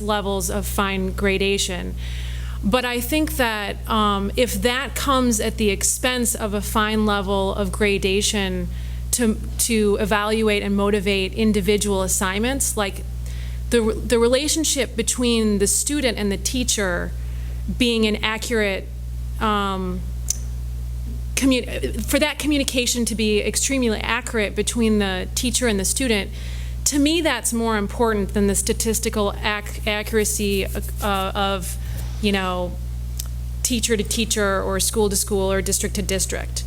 levels of fine gradation. But I think that if that comes at the expense of a fine level of gradation to evaluate and motivate individual assignments, like the relationship between the student and the teacher being an accurate, for that communication to be extremely accurate between the teacher and the student, to me that's more important than the statistical accuracy of, you know, teacher to teacher or school to school or district to district.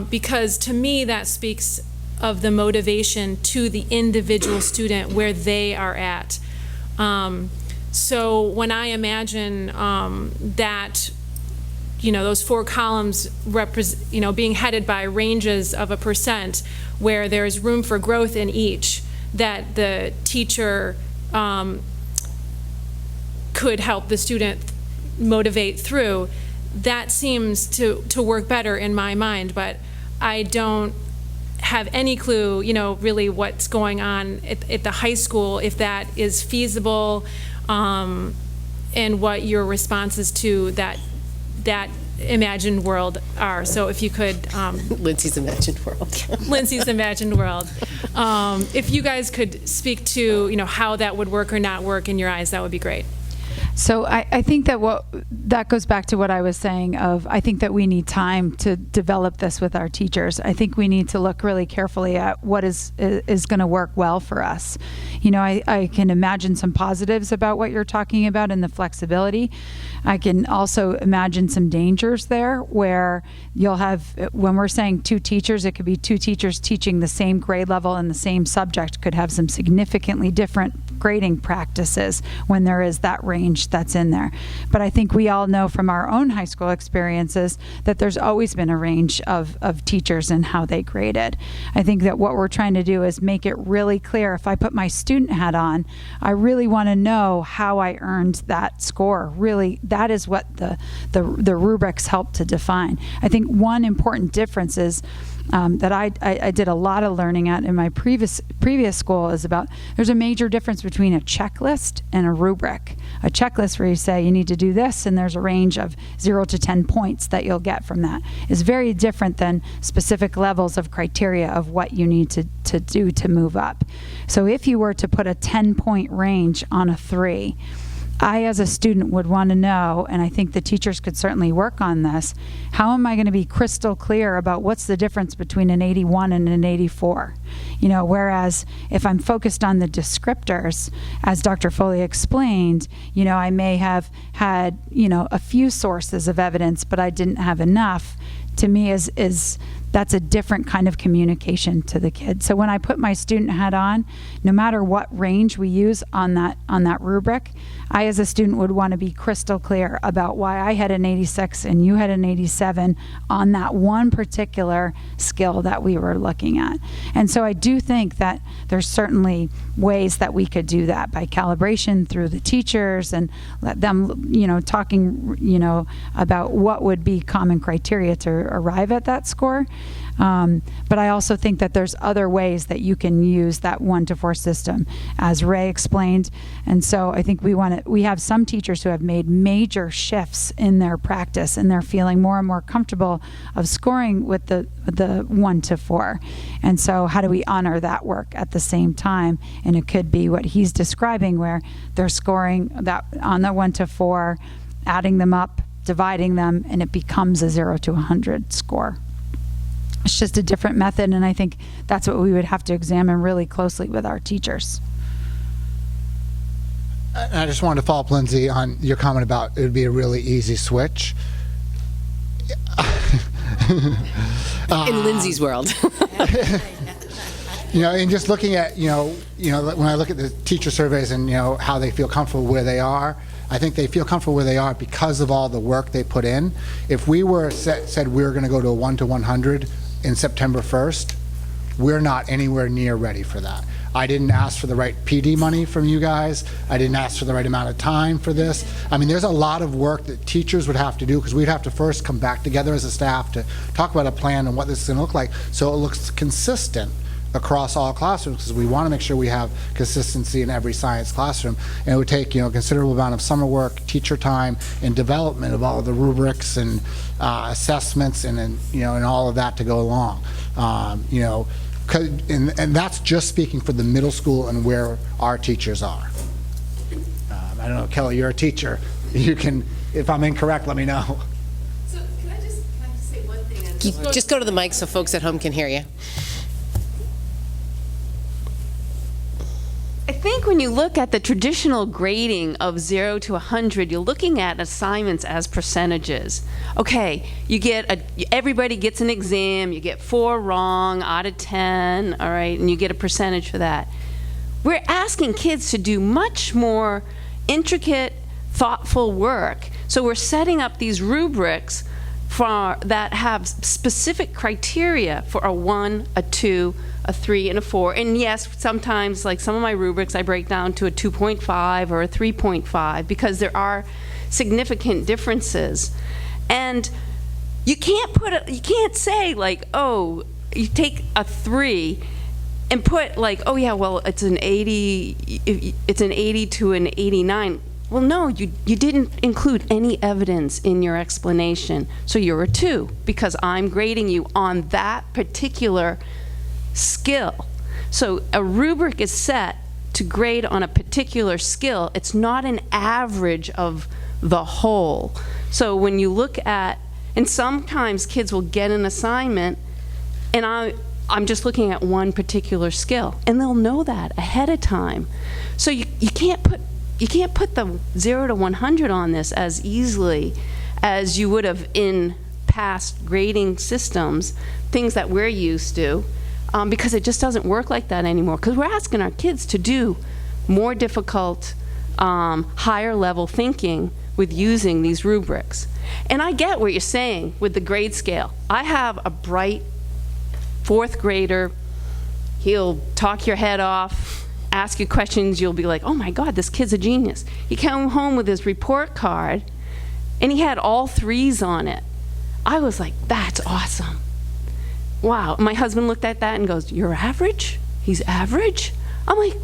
Because to me that speaks of the motivation to the individual student where they are at. So when I imagine that, you know, those 4 columns being headed by ranges of a percent where there's room for growth in each, that the teacher could help the student motivate through, that seems to work better in my mind. But I don't have any clue, you know, really what's going on at the high school, if that is feasible, and what your responses to that imagined world are. So if you could Lindsay's imagined world. Lindsay's imagined world. If you guys could speak to, you know, how that would work or not work in your eyes, that would be great. So I think that that goes back to what I was saying of, I think that we need time to develop this with our teachers. I think we need to look really carefully at what is going to work well for us. You know, I can imagine some positives about what you're talking about and the flexibility. I can also imagine some dangers there where you'll have, when we're saying 2 teachers, it could be 2 teachers teaching the same grade level and the same subject could have some significantly different grading practices when there is that range that's in there. But I think we all know from our own high school experiences that there's always been a range of teachers and how they graded. I think that what we're trying to do is make it really clear. If I put my student hat on, I really want to know how I earned that score. Really, that is what the rubrics help to define. I think one important difference is that I did a lot of learning at in my previous school is about, there's a major difference between a checklist and a rubric. A checklist where you say you need to do this and there's a range of 0 to 10 points that you'll get from that is very different than specific levels of criteria of what you need to do to move up. So if you were to put a 10-point range on a 3, I, as a student, would want to know, and I think the teachers could certainly work on this, how am I going to be crystal clear about what's the difference between an 81 and an 84? You know, whereas if I'm focused on the descriptors, as Dr. Foley explained, you know, I may have had, you know, a few sources of evidence, but I didn't have enough. To me, that's a different kind of communication to the kid. So when I put my student hat on, no matter what range we use on that rubric, I as a student would want to be crystal clear about why I had an 86 and you had an 87 on that one particular skill that we were looking at. And so I do think that there's certainly ways that we could do that by calibration through the teachers and let them, you know, talking, you know, about what would be common criteria to arrive at that score. But I also think that there's other ways that you can use that 1 to 4 system, as Ray explained. And so I think we have some teachers who have made major shifts in their practice, and they're feeling more and more comfortable of scoring with the 1 to 4. And so how do we honor that work at the same time? And it could be what he's describing, where they're scoring that on the 1 to 4, adding them up, dividing them, and it becomes a 0 to 100 score. It's just a different method, and I think that's what we would have to examine really closely with our teachers. I just wanted to follow up, Lindsay, on your comment about it would be a really easy switch. In Lindsay's world. You know, and just looking at, you know, when I look at the teacher surveys and, you know, how they feel comfortable where they are, I think they feel comfortable where they are because of all the work they put in. If we were said we were going to go to a 1 to 100 in September 1st, we're not anywhere near ready for that. I didn't ask for the right PD money from you guys. I didn't ask for the right amount of time for this. I mean, there's a lot of work that teachers would have to do, because we'd have to first come back together as a staff to talk about a plan and what this is going to look like so it looks consistent across all classrooms, because we want to make sure we have consistency in every science classroom. And it would take, a considerable amount of summer work, teacher time, and development of all of the rubrics and assessments and all of that to go along. And that's just speaking for the middle school and where our teachers are. I don't know, Kelly, you're a teacher. You can, if I'm incorrect, let me know. So can I just say one thing? Just go to the mic so folks at home can hear you. I think when you look at the traditional grading of 0 to 100, you're looking at assignments as percentages. Okay, everybody gets an exam, you get 4 wrong out of 10, all right, and you get a percentage for that. We're asking kids to do much more intricate, thoughtful work. So we're setting up these rubrics that have specific criteria for a 1, a 2, a 3, and a 4. And yes, sometimes, like some of my rubrics, I break down to a 2.5 or a 3.5 because there are significant differences. And you can't say like, oh, you take a 3 and put like, oh yeah, well, it's an 80 to an 89. Well, no, you didn't include any evidence in your explanation, so you're a 2 because I'm grading you on that particular skill. So a rubric is set to grade on a particular skill. It's not an average of the whole. So when you look at, and sometimes kids will get an assignment, and I'm just looking at one particular skill, and they'll know that ahead of time. So you can't put the 0 to 100 on this as easily as you would have in past grading systems, things that we're used to, because it just doesn't work like that anymore. Because we're asking our kids to do more difficult, higher level thinking with using these rubrics. And I get what you're saying with the grade scale. I have a bright 4th grader. He'll talk your head off, ask you questions, you'll be like, oh my God, this kid's a genius. He came home with his report card, and he had all 3s on it. I was like, that's awesome. Wow. My husband looked at that and goes, you're average? He's average? I'm like,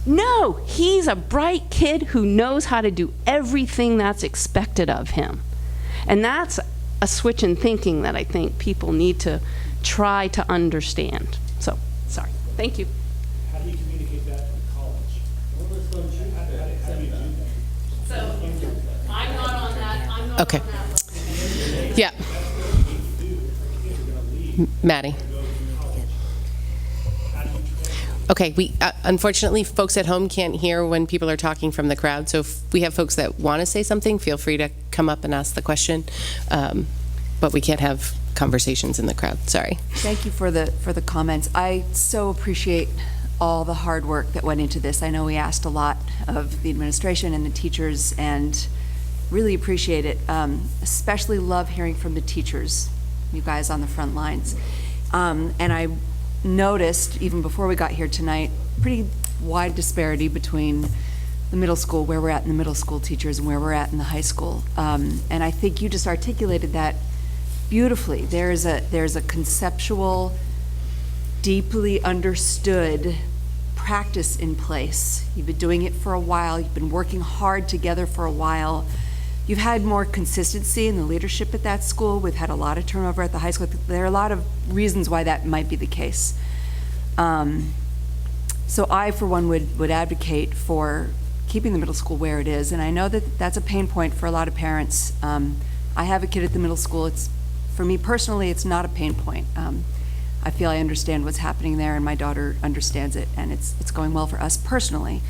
no, he's a bright kid who knows how to do everything that's expected of him. And that's a switch in thinking that I think people need to try to understand. So, sorry. Thank you. How do you communicate that in college? How do you do that? So, I'm not on that. I'm not Okay. on that. Yeah. Maddie. Okay, we unfortunately, folks at home can't hear when people are talking from the crowd, so if we have folks that want to say something, feel free to come up and ask the question, but we can't have conversations in the crowd. Sorry. Thank you for the comments. I so appreciate all the hard work that went into this. I know we asked a lot of the administration and the teachers, and really appreciate it. Especially love hearing from the teachers, you guys on the front lines. And I noticed, even before we got here tonight, pretty wide disparity between the middle school, where we're at in the middle school teachers, and where we're at in the high school. And I think you just articulated that beautifully. There's a conceptual, deeply understood practice in place. You've been doing it for a while. You've been working hard together for a while. You've had more consistency in the leadership at that school. We've had a lot of turnover at the high school. There are a lot of reasons why that might be the case. So I, for one, would advocate for keeping the middle school where it is. And I know that that's a pain point for a lot of parents. I have a kid at the middle school. For me personally, it's not a pain point. I feel I understand what's happening there, and my daughter understands it, and it's going well for us personally.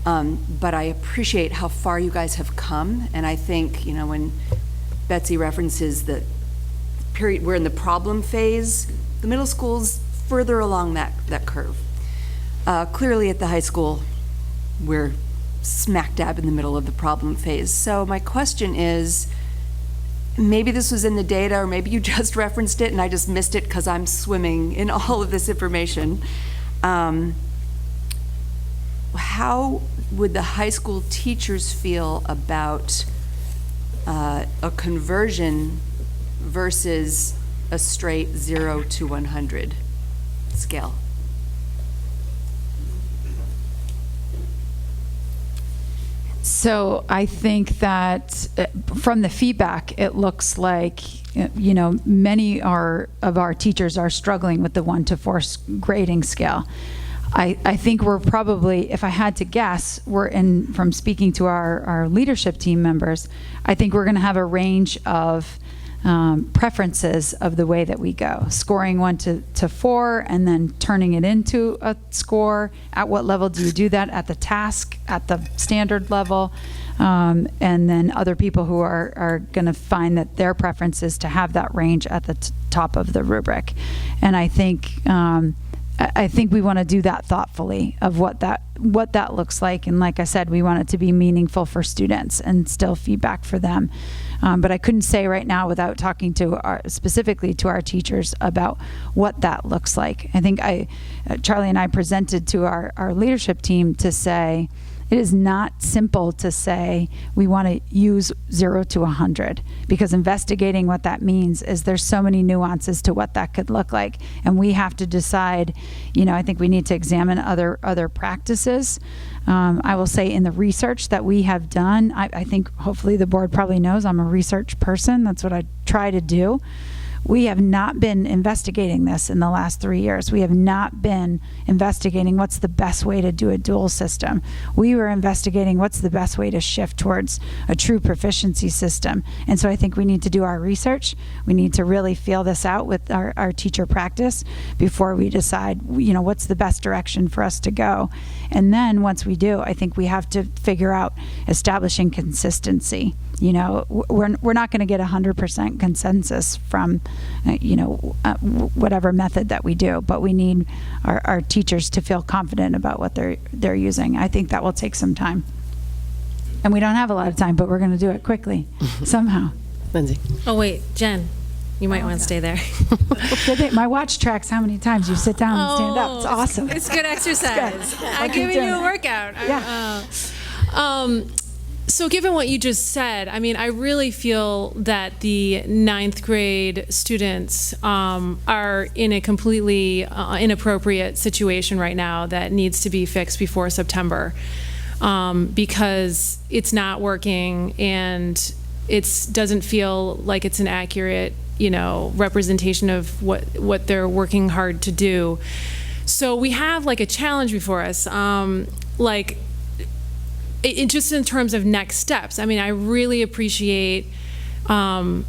But I appreciate how far you guys have come, and I think, when Betsy references the period we're in the problem phase, the middle school's further along that curve. Clearly at the high school, we're smack dab in the middle of the problem phase. So my question is, maybe this was in the data, or maybe you just referenced it and I just missed it because I'm swimming in all of this information. How would the high school teachers feel about a conversion versus a straight 0 to 100 scale? So I think that from the feedback, it looks like, many of our teachers are struggling with the 1 to 4 grading scale. I think we're probably, if I had to guess, from speaking to our leadership team members, I think we're going to have a range of preferences of the way that we go. Scoring 1 to 4 and then turning it into a score. At what level do you do that? At the task, at the standard level? And then other people who are going to find that their preference is to have that range at the top of the rubric. And I think we want to do that thoughtfully of what that looks like. And like I said, we want it to be meaningful for students and still feedback for them. But I couldn't say right now without talking to specifically to our teachers about what that looks like. I think Charlie and I presented to our leadership team to say, it is not simple to say we want to use 0 to 100, because investigating what that means is there's so many nuances to what that could look like. And we have to decide, I think we need to examine other practices. I will say in the research that we have done, I think hopefully the board probably knows I'm a research person. That's what I try to do. We have not been investigating this in the last 3 years. We have not been investigating what's the best way to do a dual system. We were investigating what's the best way to shift towards a true proficiency system. And so I think we need to do our research. We need to really feel this out with our teacher practice before we decide, what's the best direction for us to go. And then once we do, I think we have to figure out establishing consistency. We're not going to get 100% consensus from, whatever method that we do, but we need our teachers to feel confident about what they're using. I think that will take some time. And we don't have a lot of time, but we're going to do it quickly somehow. Lindsay. Oh, wait, Jen, you might want to stay there. My watch tracks how many times you sit down and stand up. It's awesome. It's good exercise. It's good. I'm giving you a workout. Yeah. So given what you just said, I really feel that the 9th grade students are in a completely inappropriate situation right now that needs to be fixed before September, because it's not working and it doesn't feel like it's an accurate, representation of what they're working hard to do. So we have like a challenge before us, just in terms of next steps. I really appreciate the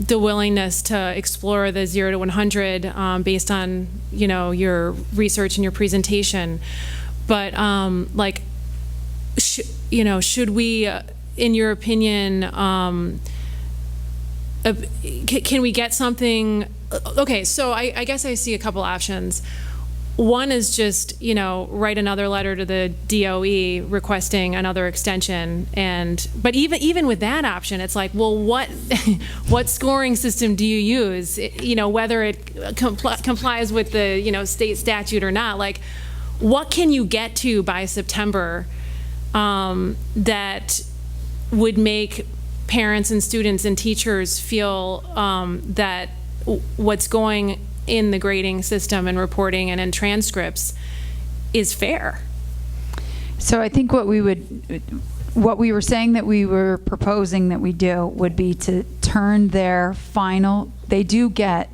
willingness to explore the 0 to 100 based on your research and your presentation. But should we, in your opinion, can we get something? Okay, so I guess I see a couple options. One is just, write another letter to the DOE requesting another extension. But even with that option, it's like, well, what scoring system do you use? Whether it complies with the, state statute or not. Like, what can you get to by September that would make parents and students and teachers feel that what's going in the grading system and reporting and in transcripts is fair? So I think what we were saying that we were proposing that we do would be to turn their final, they do get,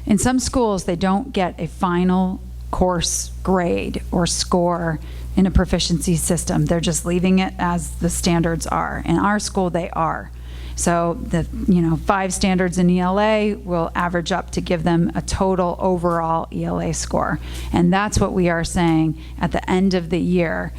in some schools, they don't get a final course grade or score in a proficiency system. They're just leaving it as the standards are. In our school, they are. So the 5 standards in ELA will average up to give them a total overall ELA score. And that's what we are saying at the end of the year,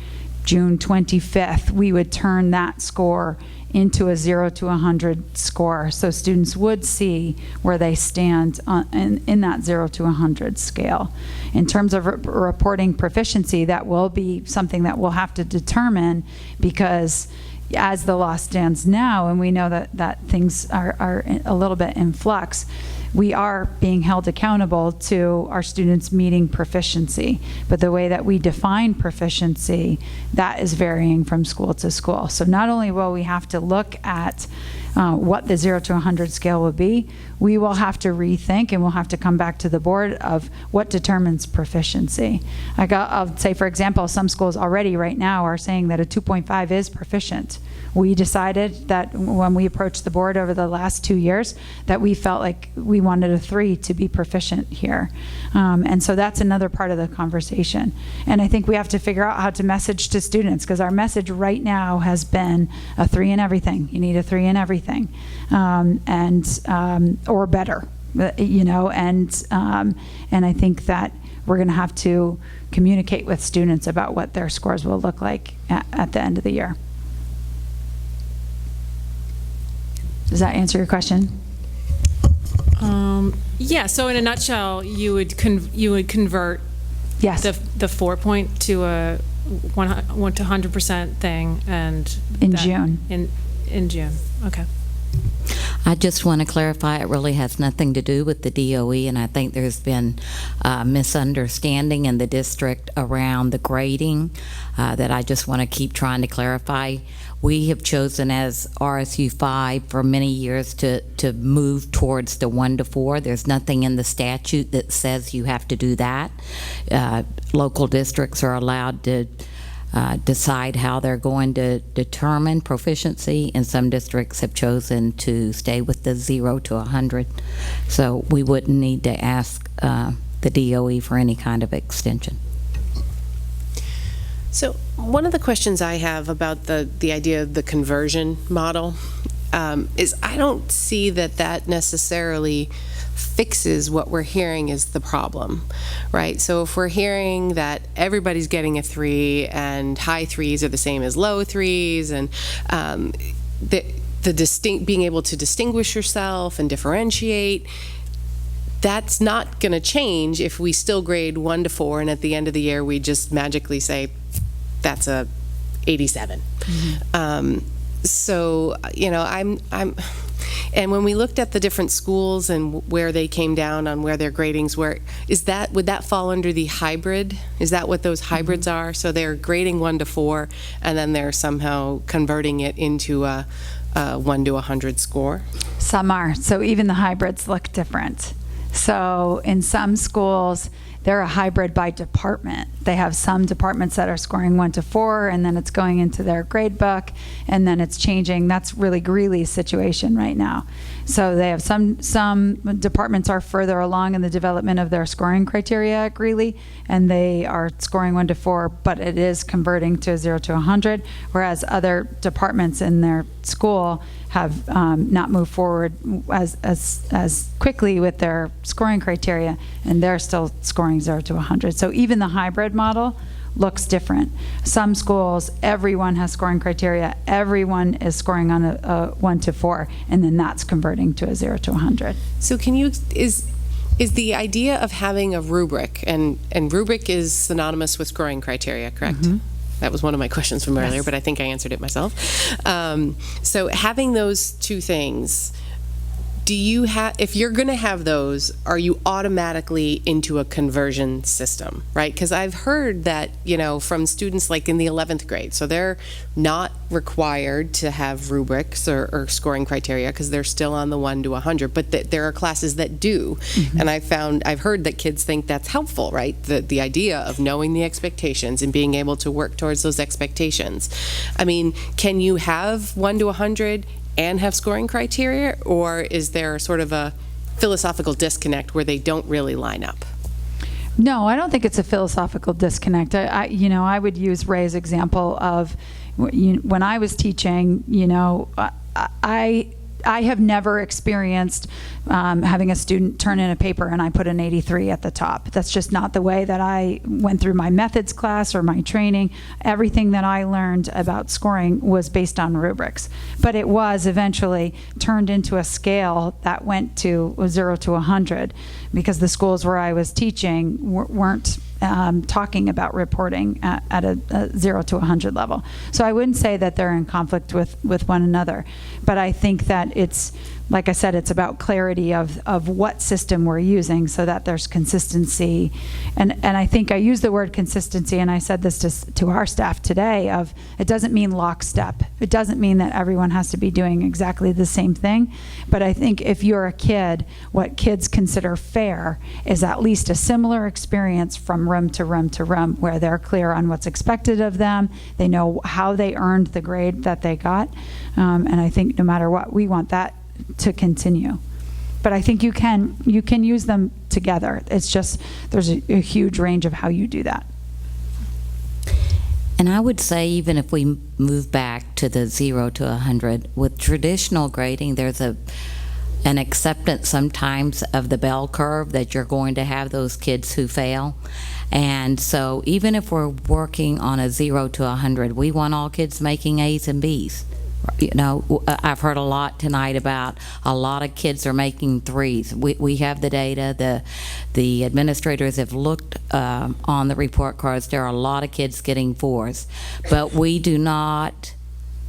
June 25th, we would turn that score into a 0 to 100 score. So students would see where they stand in that 0 to 100 scale. In terms of reporting proficiency, that will be something that we'll have to determine, because as the law stands now, and we know that things are a little bit in flux, we are being held accountable to our students meeting proficiency. But the way that we define proficiency, that is varying from school to school. So not only will we have to look at what the 0 to 100 scale will be, we will have to rethink, and we'll have to come back to the board of what determines proficiency. I'll say, for example, some schools already right now are saying that a 2.5 is proficient. We decided that when we approached the board over the last 2 years, that we felt like we wanted a 3 to be proficient here. And so that's another part of the conversation. And I think we have to figure out how to message to students, because our message right now has been a 3 in everything. You need a 3 in everything, or better, and I think that we're going to have to communicate with students about what their scores will look like at the end of the year. Does that answer your question? Yeah, so in a nutshell, you would convert Yes. the 4 point to a 100% thing, and In June. In June. Okay. I just want to clarify, it really has nothing to do with the DOE, and I think there's been misunderstanding in the district around the grading that I just want to keep trying to clarify. We have chosen as RSU 5 for many years to move towards the 1 to 4. There's nothing in the statute that says you have to do that. Local districts are allowed to decide how they're going to determine proficiency, and some districts have chosen to stay with the 0 to 100. So we wouldn't need to ask the DOE for any kind of extension. So one of the questions I have about the idea of the conversion model is I don't see that necessarily fixes what we're hearing is the problem, right? So if we're hearing that everybody's getting a 3 and high 3s are the same as low 3s, and being able to distinguish yourself and differentiate, that's not going to change if we still grade 1 to 4 and at the end of the year we just magically say that's a 87. So and when we looked at the different schools and where they came down on where their gradings were, would that fall under the hybrid? Is that what those hybrids are? So they're grading 1 to 4 and then they're somehow converting it into a 1 to 100 score? Some are. So even the hybrids look different. So in some schools, they're a hybrid by department. They have some departments that are scoring 1 to 4, and then it's going into their grade book, and then it's changing. That's really Greeley's situation right now. So they have some departments are further along in the development of their scoring criteria at Greeley, and they are scoring 1 to 4, but it is converting to 0 to 100, whereas other departments in their school have not moved forward as quickly with their scoring criteria, and they're still scoring 0 to 100. So even the hybrid model looks different. Some schools, everyone has scoring criteria, everyone is scoring on a 1 to 4, and then that's converting to a 0 to 100. So is the idea of having a rubric, and rubric is synonymous with scoring criteria, correct? Mm-hmm. That was one of my questions from earlier, but I think I answered it myself. So having those two things, if you're going to have those, are you automatically into a conversion system, right? Because I've heard that, from students like in the 11th grade, so they're not required to have rubrics or scoring criteria because they're still on the 1 to 100, but there are classes that do. Mm-hmm. And I've heard that kids think that's helpful, right? The idea of knowing the expectations and being able to work towards those expectations. I mean, can you have 1 to 100 and have scoring criteria, or is there sort of a philosophical disconnect where they don't really line up? No, I don't think it's a philosophical disconnect. I would use Ray's example of when I was teaching, I have never experienced having a student turn in a paper and I put an 83 at the top. That's just not the way that I went through my methods class or my training. Everything that I learned about scoring was based on rubrics. But it was eventually turned into a scale that went to 0 to 100 because the schools where I was teaching weren't talking about reporting at a 0 to 100 level. So I wouldn't say that they're in conflict with one another, but I think that it's like I said, it's about clarity of what system we're using so that there's consistency. And I think I used the word consistency, and I said this to our staff today, of it doesn't mean lockstep. It doesn't mean that everyone has to be doing exactly the same thing. But I think if you're a kid, what kids consider fair is at least a similar experience from room to room to room, where they're clear on what's expected of them. They know how they earned the grade that they got. And I think no matter what, we want that to continue. But I think you can use them together. It's just there's a huge range of how you do that. And I would say, even if we move back to the 0 to 100, with traditional grading, there's an acceptance sometimes of the bell curve that you're going to have those kids who fail. And so even if we're working on a 0 to 100, we want all kids making A's and B's. You know, I've heard a lot tonight about a lot of kids are making 3s. We have the data. The administrators have looked on the report cards. There are a lot of kids getting 4s. But we do not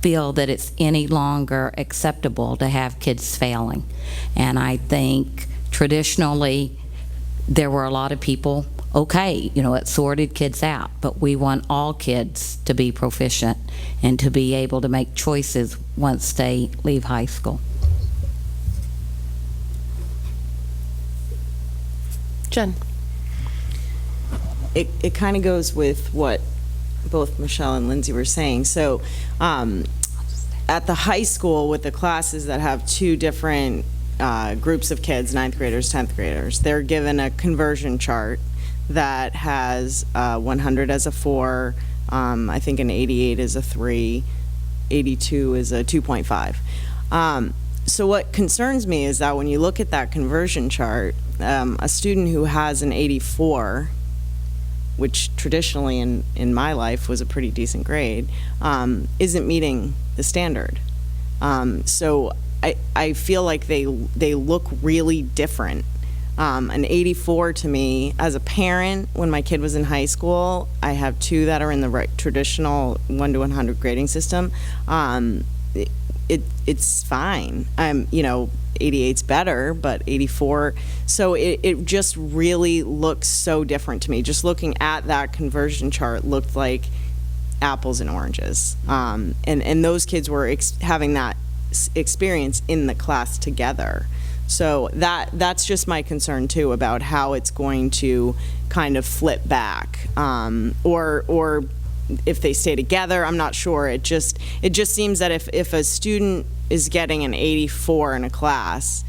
feel that it's any longer acceptable to have kids failing. And I think traditionally there were a lot of people, okay, you know, it sorted kids out, but we want all kids to be proficient and to be able to make choices once they leave high school. Jen. It kind of goes with what both Michelle and Lindsay were saying. So at the high school, with the classes that have two different groups of kids, 9th graders, 10th graders, they're given a conversion chart that has 100 as a 4, I think an 88 is a 3, 82 is a 2.5. So what concerns me is that when you look at that conversion chart, a student who has an 84, which traditionally in my life was a pretty decent grade, isn't meeting the standard. So I feel like they look really different. An 84 to me, as a parent, when my kid was in high school, I have 2 that are in the traditional 1 to 100 grading system. It's fine. You know, 88's better, but 84. So it just really looks so different to me. Just looking at that conversion chart looked like apples and oranges. And those kids were having that experience in the class together. So that's just my concern too, about how it's going to kind of flip back, or if they stay together. I'm not sure. It just seems that if a student is getting an 84 in a class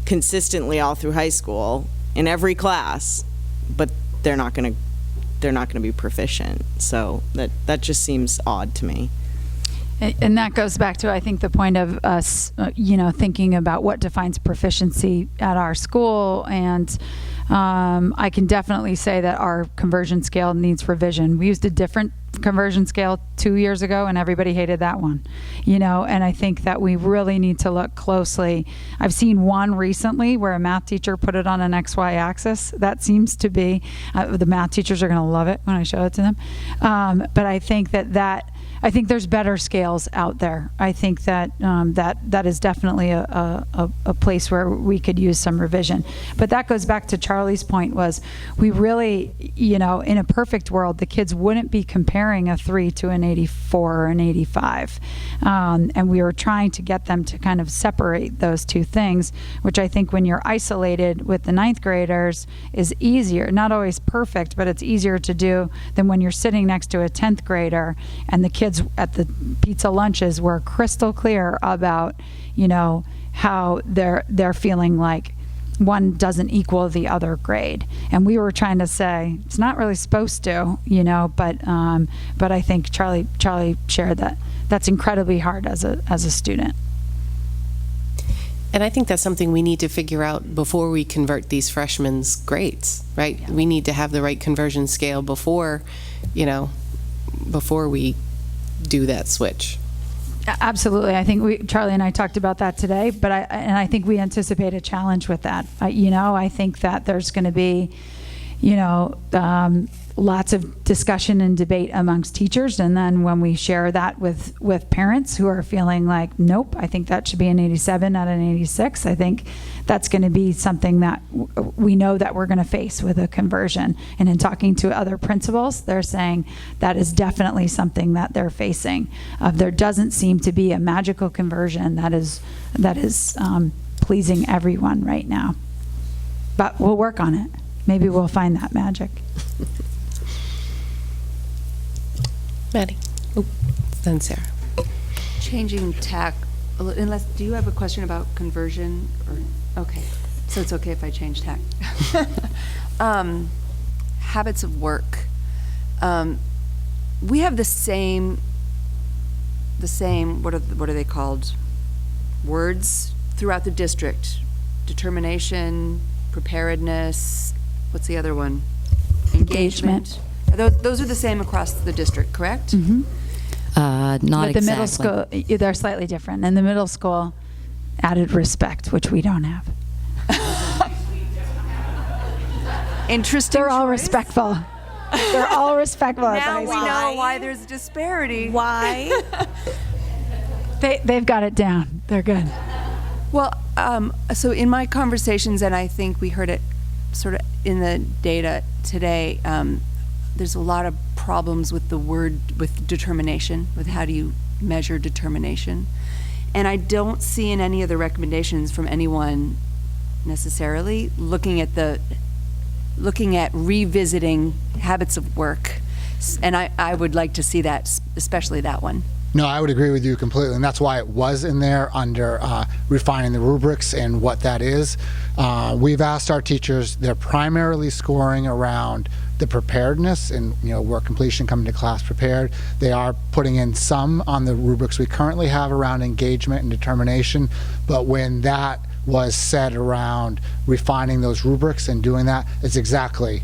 consistently all through high school in every class, but they're not going to be proficient. So that just seems odd to me. And that goes back to, I think, the point of us, thinking about what defines proficiency at our school. And I can definitely say that our conversion scale needs revision. We used a different conversion scale 2 years ago, and everybody hated that one. And I think that we really need to look closely. I've seen one recently where a math teacher put it on an XY axis. That seems to be, the math teachers are going to love it when I show it to them. But I think I think there's better scales out there. I think that that is definitely a place where we could use some revision. But that goes back to Charlie's point, was we really, in a perfect world, the kids wouldn't be comparing a 3 to an 84 or an 85. And we were trying to get them to kind of separate those two things, which I think when you're isolated with the 9th graders is easier. Not always perfect, but it's easier to do than when you're sitting next to a 10th grader and the kids at the pizza lunches were crystal clear about, how they're feeling like one doesn't equal the other grade. And we were trying to say it's not really supposed to, but I think Charlie shared that that's incredibly hard as a student. And I think that's something we need to figure out before we convert these freshmen's grades, right? Yeah. We need to have the right conversion scale before we do that switch. Absolutely. I think Charlie and I talked about that today, but I think we anticipate a challenge with that. I think that there's going to be, lots of discussion and debate amongst teachers. And then when we share that with parents who are feeling like, nope, I think that should be an 87, not an 86, I think that's going to be something that we know that we're going to face with a conversion. And in talking to other principals, they're saying that is definitely something that they're facing. There doesn't seem to be a magical conversion that is pleasing everyone right now. But we'll work on it. Maybe we'll find that magic. Maddie. Oh, then Sarah. Changing tack, unless, do you have a question about conversion? Or okay, so it's okay if I change tack. Habits of work. We have the same, what are they called? Words throughout the district. Determination, preparedness, what's the other one? Engagement. Those are the same across the district, correct? Mm-hmm. Not But the exactly. middle school, they're slightly different. In the middle school, added respect, which we don't have. Interesting. They're all choice. respectful. They're all respectful. at Now the we high know school. why there's disparity. Why? They've got it down. They're good. Well, so in my conversations, and I think we heard it sort of in the data today, there's a lot of problems with the word, with determination, with how do you measure determination. And I don't see in any of the recommendations from anyone necessarily looking at revisiting habits of work. And I would like to see that, especially that one. No, I would agree with you completely, and that's why it was in there under refining the rubrics and what that is. We've asked our teachers, they're primarily scoring around the preparedness and work completion, coming to class prepared. They are putting in some on the rubrics we currently have around engagement and determination, but when that was said around refining those rubrics and doing that, it's exactly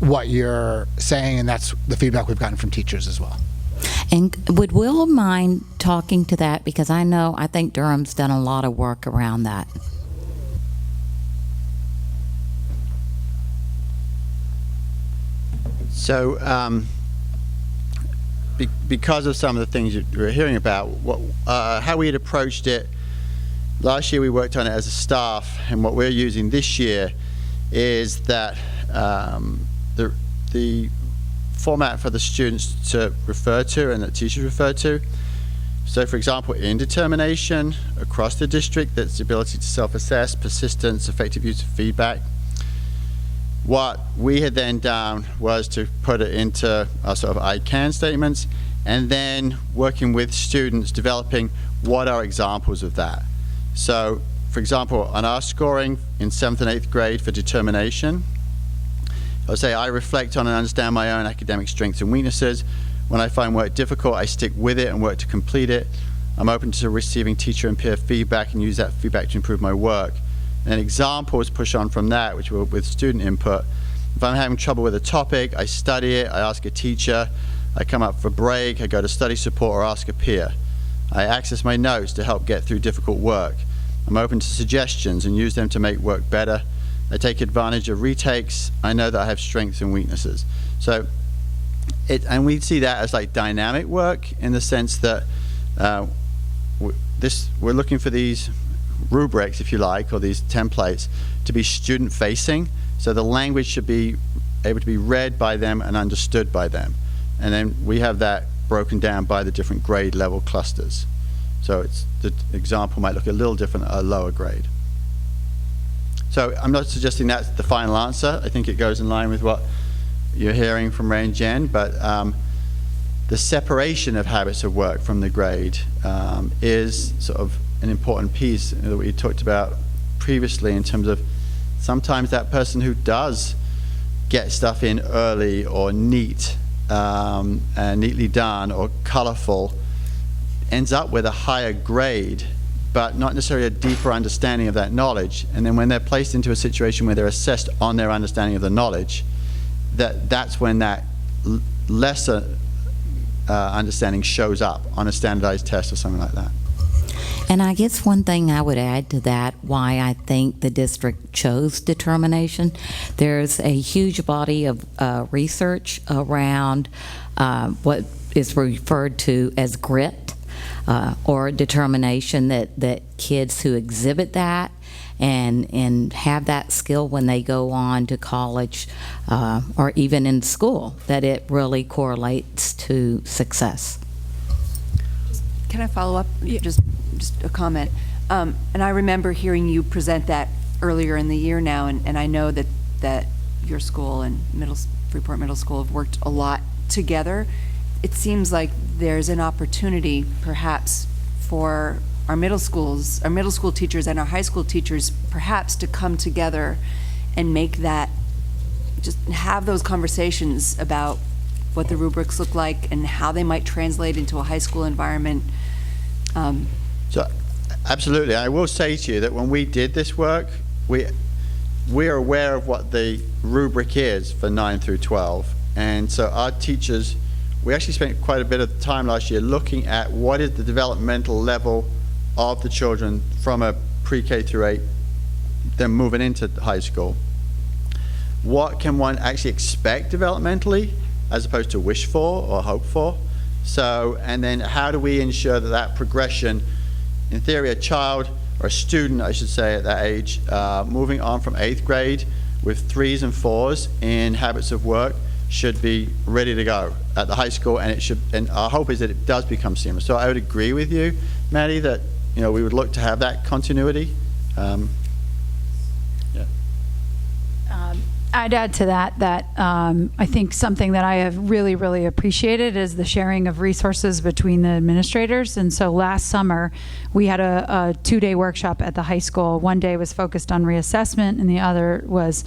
what you're saying, and that's the feedback we've gotten from teachers as well. And would Will mind talking to that? Because I think Durham's done a lot of work around that. So, because of some of the things you were hearing about, how we had approached it, last year we worked on it as a staff, and what we're using this year is that the format for the students to refer to and that teachers refer to. So, for example, indetermination across the district, that's the ability to self-assess, persistence, effective use of feedback. What we had then done was to put it into our sort of I can statements, and then working with students, developing what are examples of that. So, for example, on our scoring in 7th and 8th grade for determination, I'll say I reflect on and understand my own academic strengths and weaknesses. When I find work difficult, I stick with it and work to complete it. I'm open to receiving teacher and peer feedback and use that feedback to improve my work. And examples push on from that, which were with student input. If I'm having trouble with a topic, I study it, I ask a teacher, I come up for break, I go to study support or ask a peer. I access my notes to help get through difficult work. I'm open to suggestions and use them to make work better. I take advantage of retakes. I know that I have strengths and weaknesses. So, and we see that as like dynamic work in the sense that we're looking for these rubrics, if you like, or these templates to be student-facing. So the language should be able to be read by them and understood by them. And then we have that broken down by the different grade level clusters. So the example might look a little different at a lower grade. So I'm not suggesting that's the final answer. I think it goes in line with what you're hearing from Ray and Jen, but the separation of habits of work from the grade is sort of an important piece that we talked about previously in terms of sometimes that person who does get stuff in early or neat, and neatly done or colorful ends up with a higher grade, but not necessarily a deeper understanding of that knowledge. And then when they're placed into a situation where they're assessed on their understanding of the knowledge, that's when that lesser understanding shows up on a standardized test or something like that. And I guess one thing I would add to that, why I think the district chose determination, there's a huge body of research around what is referred to as grit or determination, that kids who exhibit that and have that skill when they go on to college or even in school, that it really correlates to success. Can I follow up? Just a comment. And I remember hearing you present that earlier in the year now, and I know that your school and Freeport Middle School have worked a lot together. It seems like there's an opportunity perhaps for our middle school teachers and our high school teachers perhaps to come together and make that, just have those conversations about what the rubrics look like and how they might translate into a high school environment. So, absolutely. I will say to you that when we did this work, we are aware of what the rubric is for 9 through 12. And so our teachers, we actually spent quite a bit of time last year looking at what is the developmental level of the children from a pre-K through 8, then moving into high school. What can one actually expect developmentally as opposed to wish for or hope for? So, and then how do we ensure that that progression, in theory, a child, or a student, I should say, at that age, moving on from 8th grade with 3s and 4s in habits of work, should be ready to go at the high school, and it should. And our hope is that it does become seamless. So I would agree with you, Maddie, that we would look to have that continuity. I'd add to that I think something that I have really, really appreciated is the sharing of resources between the administrators. And so last summer, we had a 2-day workshop at the high school. One day was focused on reassessment, and the other was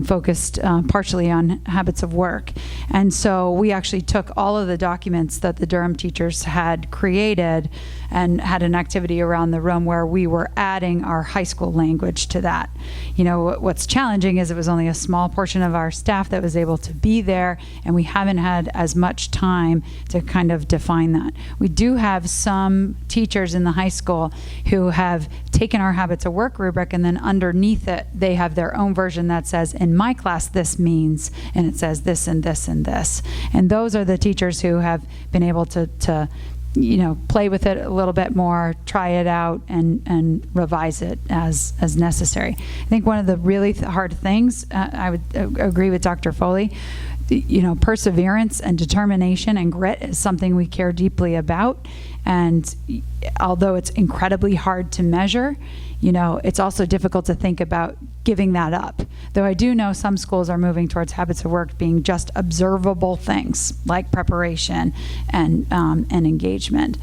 focused partially on habits of work. And so we actually took all of the documents that the Durham teachers had created and had an activity around the room where we were adding our high school language to that. What's challenging is it was only a small portion of our staff that was able to be there, and we haven't had as much time to kind of define that. We do have some teachers in the high school who have taken our habits of work rubric, and then underneath it they have their own version that says, in my class this means, and it says this and this and this. And those are the teachers who have been able to play with it a little bit more, try it out, and revise it as necessary. I think one of the really hard things, I would agree with Dr. Foley, perseverance and determination and grit is something we care deeply about. And although it's incredibly hard to measure, it's also difficult to think about giving that up. Though I do know some schools are moving towards habits of work being just observable things like preparation and engagement.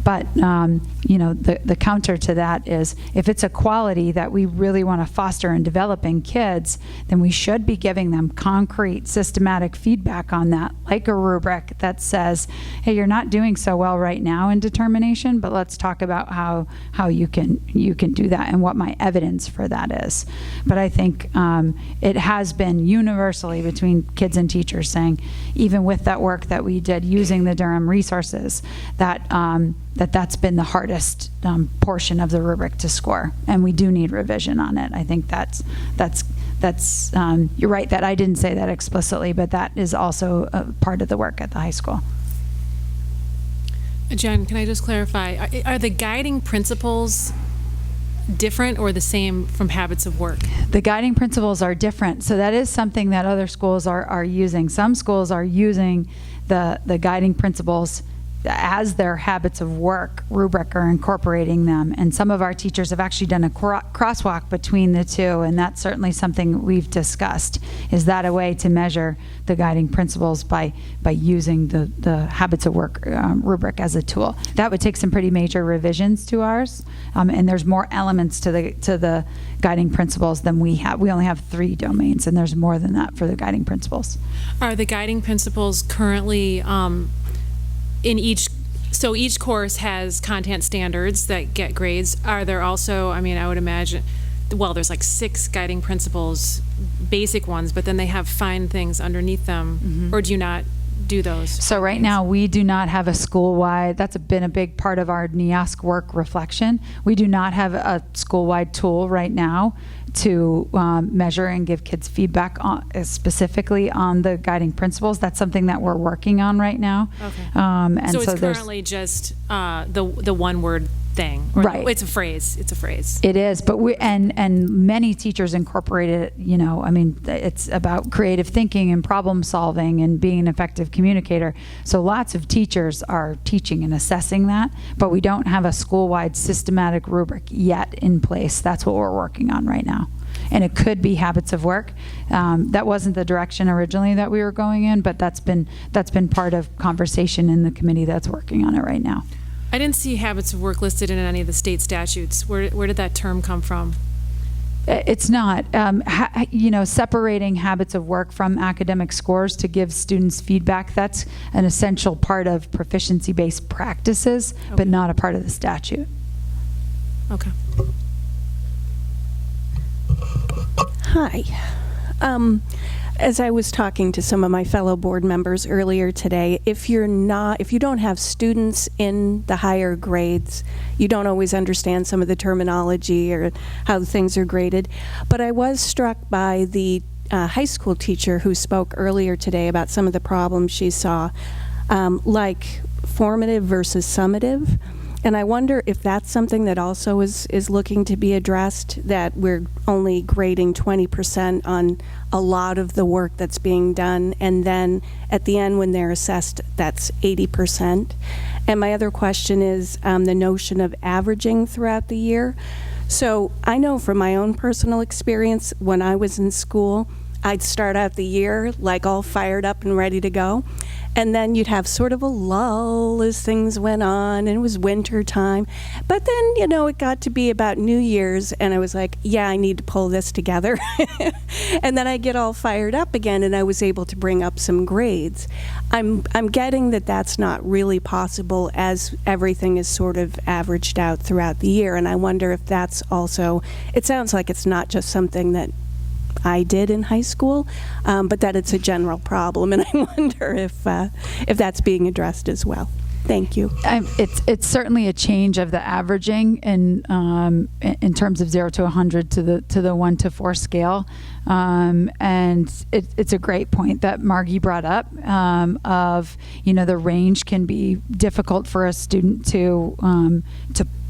But the counter to that is, if it's a quality that we really want to foster and develop in kids, then we should be giving them concrete, systematic feedback on that, like a rubric that says, hey, you're not doing so well right now in determination, but let's talk about how you can do that and what my evidence for that is. But I think it has been universally between kids and teachers saying, even with that work that we did using the Durham resources, that's been the hardest portion of the rubric to score, and we do need revision on it. I think that's you're right that I didn't say that explicitly, but that is also a part of the work at the high school. Jen, can I just clarify? Are the guiding principles different or the same from habits of work? The guiding principles are different, so that is something that other schools are using. Some schools are using the guiding principles as their habits of work rubric, are incorporating them, and some of our teachers have actually done a crosswalk between the two, and that's certainly something we've discussed. Is that a way to measure the guiding principles by using the habits of work rubric as a tool? That would take some pretty major revisions to ours, and there's more elements to the guiding principles than we have. We only have 3 domains, and there's more than that for the guiding principles. Are the guiding principles currently in each course has content standards that get grades? Are there also, I would imagine, there's like 6 guiding principles, basic ones, but then they have fine things underneath them. Mm-hmm. Or do you not do those? So right now, we do not have a school-wide, that's been a big part of our NEOSC work reflection. We do not have a school-wide tool right now to measure and give kids feedback on, specifically on the guiding principles. That's something that we're working on right now. Okay. And So it's there's- currently just the one-word thing. Or Right. It's a phrase. It's a phrase. It is, but and many teachers incorporate it, I mean, it's about creative thinking and problem solving and being an effective communicator. So lots of teachers are teaching and assessing that, but we don't have a school-wide systematic rubric yet in place. That's what we're working on right now. And it could be habits of work. That wasn't the direction originally that we were going in, but that's been part of conversation in the committee that's working on it right now. I didn't see habits of work listed in any of the state statutes. Where did that term come from? It's not. Separating habits of work from academic scores to give students feedback, that's an essential part of proficiency-based practices, but not a part of the statute. Okay. Hi. As I was talking to some of my fellow board members earlier today, if you don't have students in the higher grades, you don't always understand some of the terminology or how things are graded. But I was struck by the high school teacher who spoke earlier today about some of the problems she saw, like formative versus summative. And I wonder if that's something that also is looking to be addressed, that we're only grading 20% on a lot of the work that's being done, and then at the end when they're assessed, that's 80%. And my other question is the notion of averaging throughout the year. So I know from my own personal experience, when I was in school, I'd start out the year like all fired up and ready to go. And then you'd have sort of a lull as things went on, and it was winter time. But then, it got to be about New Year's, and I was like, yeah, I need to pull this together. And then I get all fired up again, and I was able to bring up some grades. I'm getting that that's not really possible as everything is sort of averaged out throughout the year. And I wonder if that's also, it sounds like it's not just something that I did in high school, but that it's a general problem, and I wonder if that's being addressed as well. Thank you. It's certainly a change of the averaging in terms of 0 to 100 to the 1 to 4 scale, and it's a great point that Margie brought up of the range can be difficult for a student to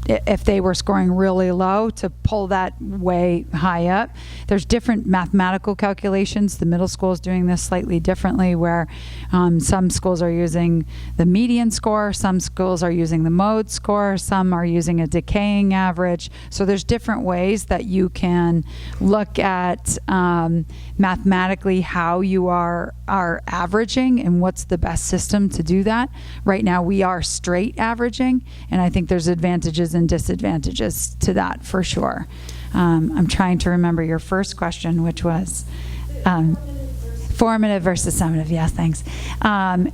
if they were scoring really low, to pull that way high up. There's different mathematical calculations. The middle school is doing this slightly differently, where some schools are using the median score, some schools are using the mode score, some are using a decaying average. So there's different ways that you can look at mathematically how you are averaging and what's the best system to do that. Right now we are straight averaging, and I think there's advantages and disadvantages to that for sure. I'm trying to remember your first question, which was formative versus summative. Yes, thanks.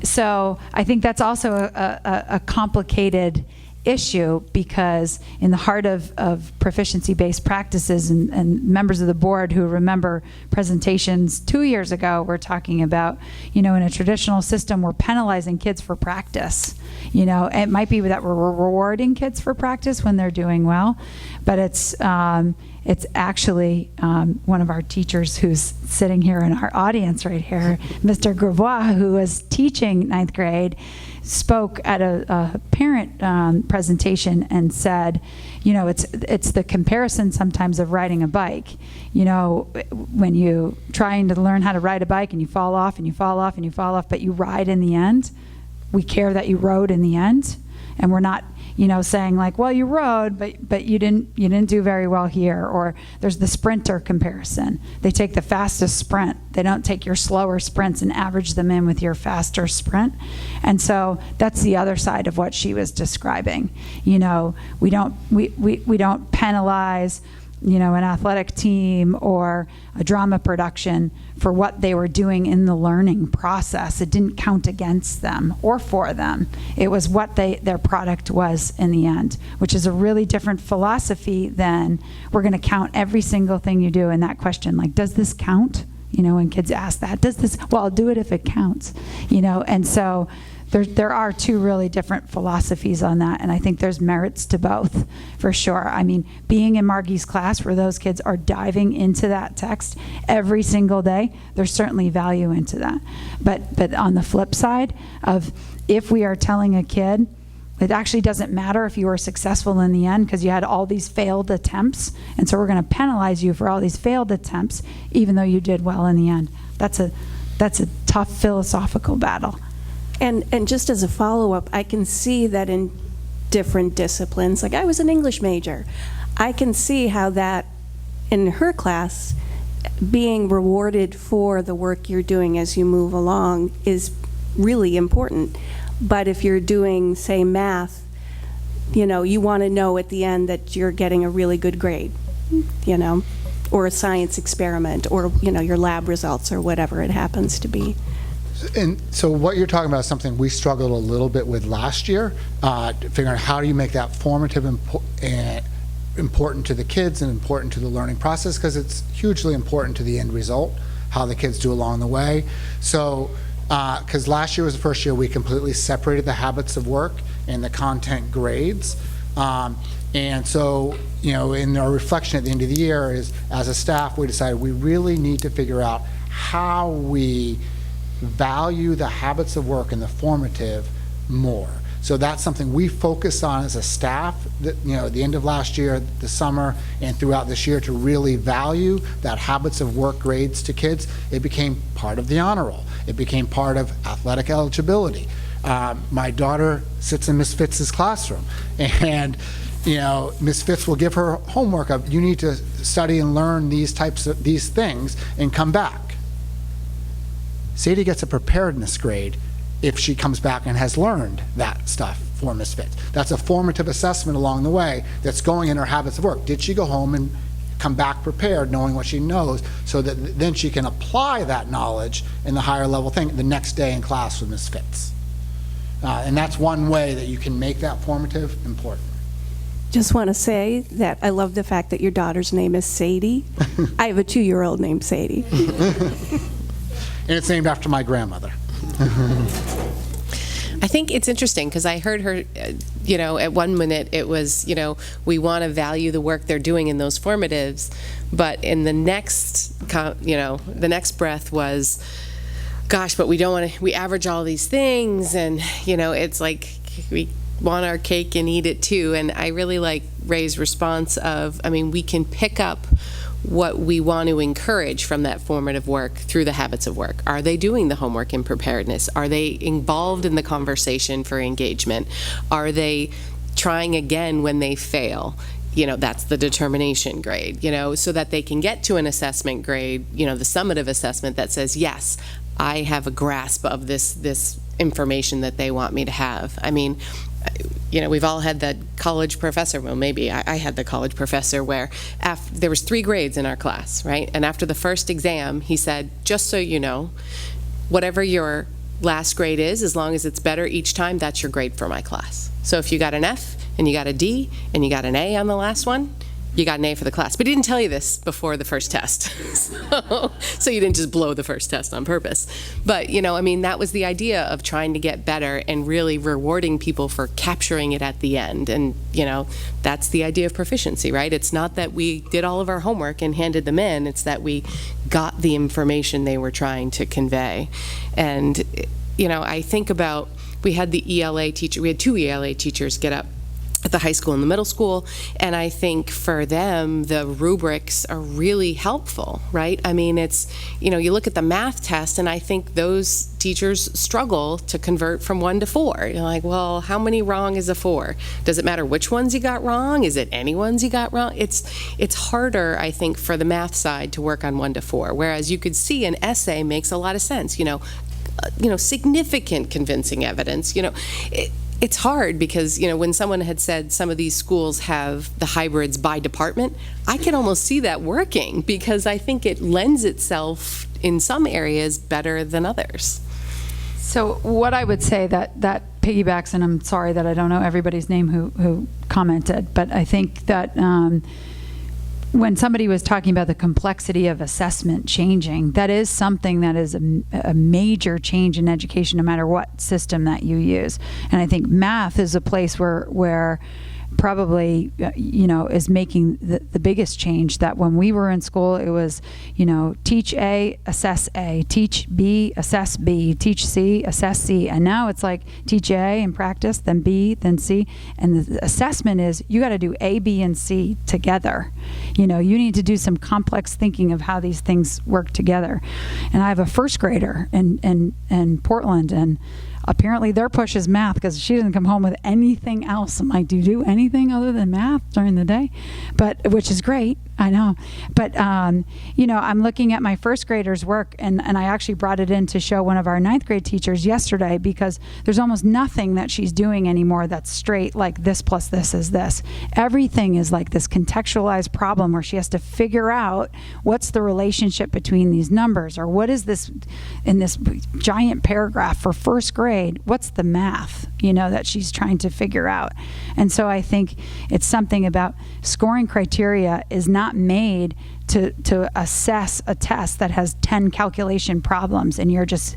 So I think that's also a complicated issue, because in the heart of proficiency-based practices, and members of the board who remember presentations 2 years ago were talking about, in a traditional system, we're penalizing kids for practice. It might be that we're rewarding kids for practice when they're doing well, but it's actually one of our teachers who's sitting here in our audience right here, Mr. Gravois, who was teaching 9th grade, spoke at a parent presentation and said, it's the comparison sometimes of riding a bike. When you trying to learn how to ride a bike and you fall off and you fall off and you fall off, but you ride in the end. We care that you rode in the end, and we're not saying like, well, you rode, but you didn't do very well here. Or there's the sprinter comparison. They take the fastest sprint. They don't take your slower sprints and average them in with your faster sprint. And so that's the other side of what she was describing. We don't penalize an athletic team or a drama production for what they were doing in the learning process. It didn't count against them or for them. It was what their product was in the end, which is a really different philosophy than we're going to count every single thing you do in that question. Like, does this count? when kids ask that. Does this, well, I'll do it if it counts, and so there are two really different philosophies on that, and I think there's merits to both, for sure. I mean, being in Margie's class where those kids are diving into that text every single day, there's certainly value into that. But on the flip side of, if we are telling a kid, it actually doesn't matter if you were successful in the end because you had all these failed attempts, and so we're going to penalize you for all these failed attempts, even though you did well in the end. That's a tough philosophical battle. And just as a follow-up, I can see that in different disciplines, like I was an English major, I can see how that in her class, being rewarded for the work you're doing as you move along is really important. But if you're doing, say, math, you want to know at the end that you're getting a really good grade, or a science experiment, or, your lab results, or whatever it happens to be. And so what you're talking about is something we struggled a little bit with last year, figuring out how do you make that formative and important to the kids and important to the learning process, because it's hugely important to the end result, how the kids do along the way. So, because last year was the first year we completely separated the habits of work and the content grades. And so, in our reflection at the end of the year is, as a staff, we decided we really need to figure out how we value the habits of work and the formative more. So that's something we focused on as a staff, that, at the end of last year, the summer, and throughout this year, to really value that habits of work grades to kids. It became part of the honor roll. It became part of athletic eligibility. My daughter sits in Miss Fitz's classroom, and Miss Fitz will give her homework of, you need to study and learn these things and come back. Sadie gets a preparedness grade if she comes back and has learned that stuff for Miss Fitz. That's a formative assessment along the way that's going in her habits of work. Did she go home and come back prepared, knowing what she knows, so that then she can apply that knowledge in the higher level thing the next day in class with Miss Fitz? And that's one way that you can make that formative important. Just want to say that I love the fact that your daughter's name is Sadie. I have a 2-year-old named Sadie. And it's named after my grandmother. I think it's interesting because I heard her, at one minute it was, we want to value the work they're doing in those formatives, but in the next, the next breath was, gosh, but we don't want to, we average all these things, and, it's like we want our cake and eat it too. And I really like Ray's response of, we can pick up what we want to encourage from that formative work through the habits of work. Are they doing the homework in preparedness? Are they involved in the conversation for engagement? Are they trying again when they fail? That's the determination grade, so that they can get to an assessment grade, the summative assessment that says, yes, I have a grasp of this information that they want me to have. We've all had that college professor, well, maybe I had the college professor where there was 3 grades in our class, right? And after the first exam, he said, just so you know, whatever your last grade is, as long as it's better each time, that's your grade for my class. So if you got an F and you got a D and you got an A on the last one, you got an A for the class. But he didn't tell you this before the first test. So you didn't just blow the first test on purpose. But, that was the idea of trying to get better and really rewarding people for capturing it at the end. And, that's the idea of proficiency, right? It's not that we did all of our homework and handed them in. It's that we got the information they were trying to convey. And, I think about, we had the ELA teacher, we had 2 ELA teachers get up at the high school and the middle school, and I think for them the rubrics are really helpful, right? It's, you look at the math test, and I think those teachers struggle to convert from 1 to 4. You're like, well, how many wrong is a 4? Does it matter which ones you got wrong? Is it any ones you got wrong? It's harder, I think, for the math side to work on 1 to 4, whereas you could see an essay makes a lot of sense, significant convincing evidence, It's hard because, when someone had said some of these schools have the hybrids by department, I can almost see that working because I think it lends itself in some areas better than others. So what I would say that piggybacks, and I'm sorry that I don't know everybody's name who commented, but I think that when somebody was talking about the complexity of assessment changing, that is something that is a major change in education, no matter what system that you use. And I think math is a place where probably, is making the biggest change. That when we were in school, it was, teach A, assess A, teach B, assess B, teach C, assess C. And now it's like teach A and practice, then B, then C. And the assessment is you got to do A, B, and C together. You need to do some complex thinking of how these things work together. And I have a first grader in Portland, and apparently their push is math because she doesn't come home with anything else. I'm like, do you do anything other than math during the day? Which is great, I know. But, I'm looking at my first graders' work, and I actually brought it in to show one of our ninth grade teachers yesterday, because there's almost nothing that she's doing anymore that's straight, like this plus this is this. Everything is like this contextualized problem where she has to figure out what's the relationship between these numbers, or what is this in this giant paragraph for first grade. What's the math, that she's trying to figure out? And so I think it's something about scoring criteria is not made to assess a test that has 10 calculation problems and you're just,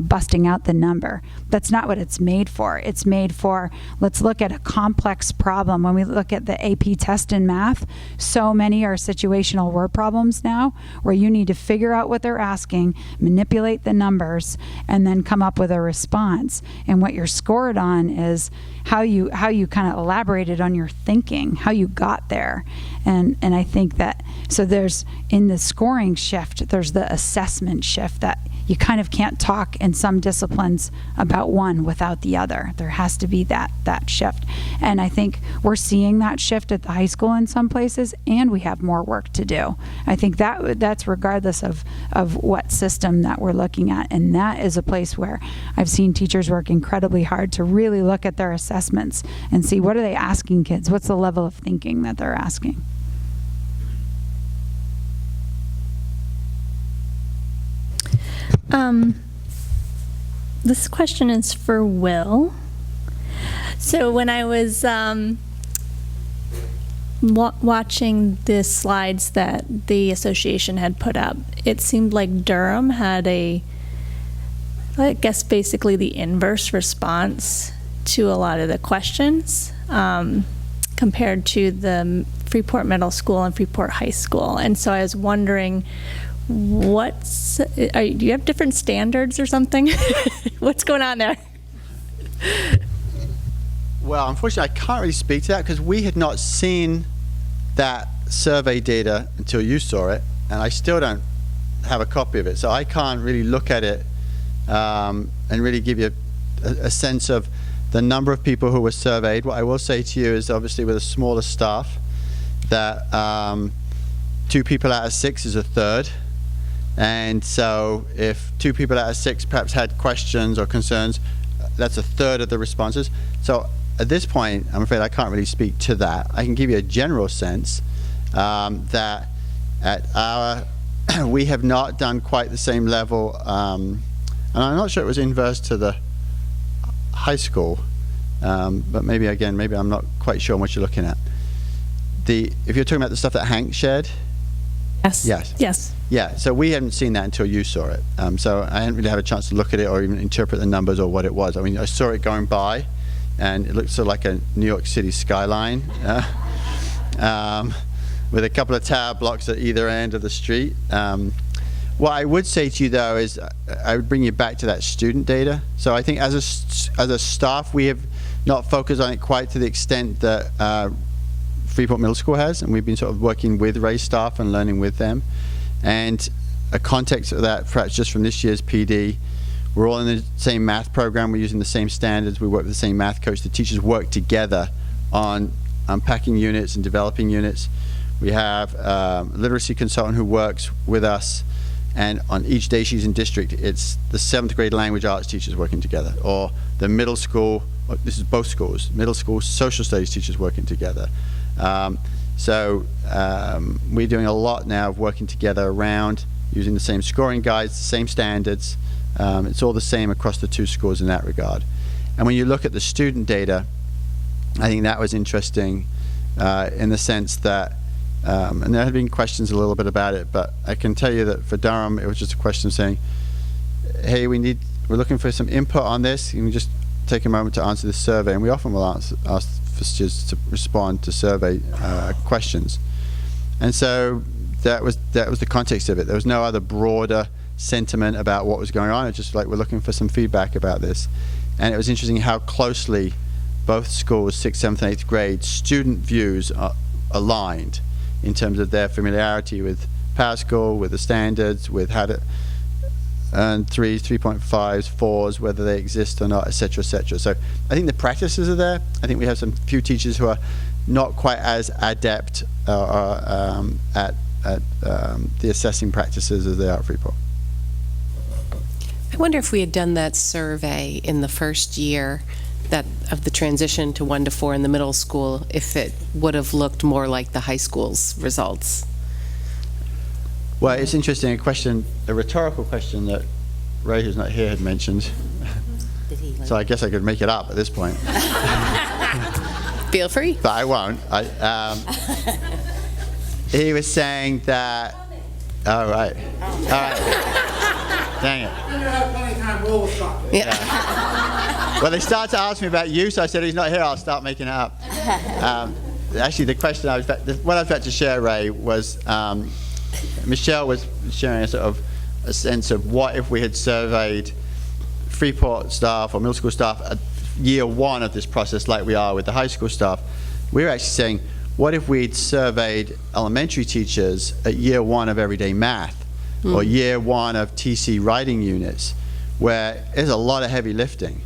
busting out the number. That's not what it's made for. It's made for, let's look at a complex problem. When we look at the AP test in math, so many are situational word problems now, where you need to figure out what they're asking, manipulate the numbers, and then come up with a response. And what you're scored on is how you kind of elaborated on your thinking, how you got there. And I think that, so there's, in the scoring shift, there's the assessment shift, that you kind of can't talk in some disciplines about one without the other. There has to be that shift. And I think we're seeing that shift at the high school in some places, and we have more work to do. I think that's regardless of what system that we're looking at. And that is a place where I've seen teachers work incredibly hard to really look at their assessments and see, what are they asking kids? What's the level of thinking that they're asking? This question is for Will. So when I was watching the slides that the association had put up, it seemed like Durham had I guess basically the inverse response to a lot of the questions compared to the Freeport Middle School and Freeport High School. And so I was wondering, do you have different standards or something? What's going on there? Well, unfortunately, I can't really speak to that because we had not seen that survey data until you saw it, and I still don't have a copy of it. So I can't really look at it and really give you a sense of the number of people who were surveyed. What I will say to you is, obviously, with a smaller staff, that 2 people out of 6 is a third. And so if 2 people out of 6 perhaps had questions or concerns, that's a third of the responses. So at this point, I'm afraid I can't really speak to that. I can give you a general sense that at we have not done quite the same level, and I'm not sure it was inverse to the high school, but maybe I'm not quite sure what you're looking at. If you're talking about the stuff that Hank shared? Yes. Yeah, so we hadn't seen that until you saw it. So I hadn't really had a chance to look at it or even interpret the numbers or what it was. I mean, I saw it going by, and it looked sort of like a New York City skyline with a couple of tower blocks at either end of the street. What I would say to you, though, is I would bring you back to that student data. So I think as a staff, we have not focused on it quite to the extent that Freeport Middle School has, and we've been sort of working with Ray staff and learning with them. And a context of that, perhaps just from this year's PD, we're all in the same math program, we're using the same standards, we work with the same math coach, the teachers work together on unpacking units and developing units. We have a literacy consultant who works with us, and on each day she's in district, it's the 7th grade language arts teachers working together, or the middle school, this is both schools, middle school social studies teachers working together. We're doing a lot now of working together around using the same scoring guides, the same standards. It's all the same across the 2 schools in that regard. And when you look at the student data, I think that was interesting in the sense that And there have been questions a little bit about it, but I can tell you that for Durham, it was just a question saying, hey, we're looking for some input on this. Can we just take a moment to answer this survey? And we often will ask for students to respond to survey questions. And so that was the context of it. There was no other broader sentiment about what was going on. It's just like, we're looking for some feedback about this. And it was interesting how closely both schools, 6th, 7th, and 8th grade, student views are aligned in terms of their familiarity with PowerSchool, with the standards, with how to earn 3s, 3.5s, 4s, whether they exist or not, etc., etc. So I think the practices are there. I think we have some few teachers who are not quite as adept at the assessing practices as they are at Freeport. I wonder if we had done that survey in the first year of the transition to 1 to 4 in the middle school, if it would have looked more like the high school's results. Well, it's interesting, a rhetorical question that Ray, who's not here, had mentioned. So I guess I could make it up at this point. Feel free. But I won't. He was saying that. Oh, right. All right. Dang it. You have plenty of time, we'll stop it. Yeah. Well, they started to ask me about you, so I said, he's not here, I'll start making it up. Actually, the question what I was about to share, Ray, was Michelle was sharing a sort of a sense of what if we had surveyed Freeport staff or middle school staff at year 1 of this process like we are with the high school staff. We were actually saying, what if we'd surveyed elementary teachers at year 1 of everyday math or year 1 of TC writing units, where there's a lot of heavy lifting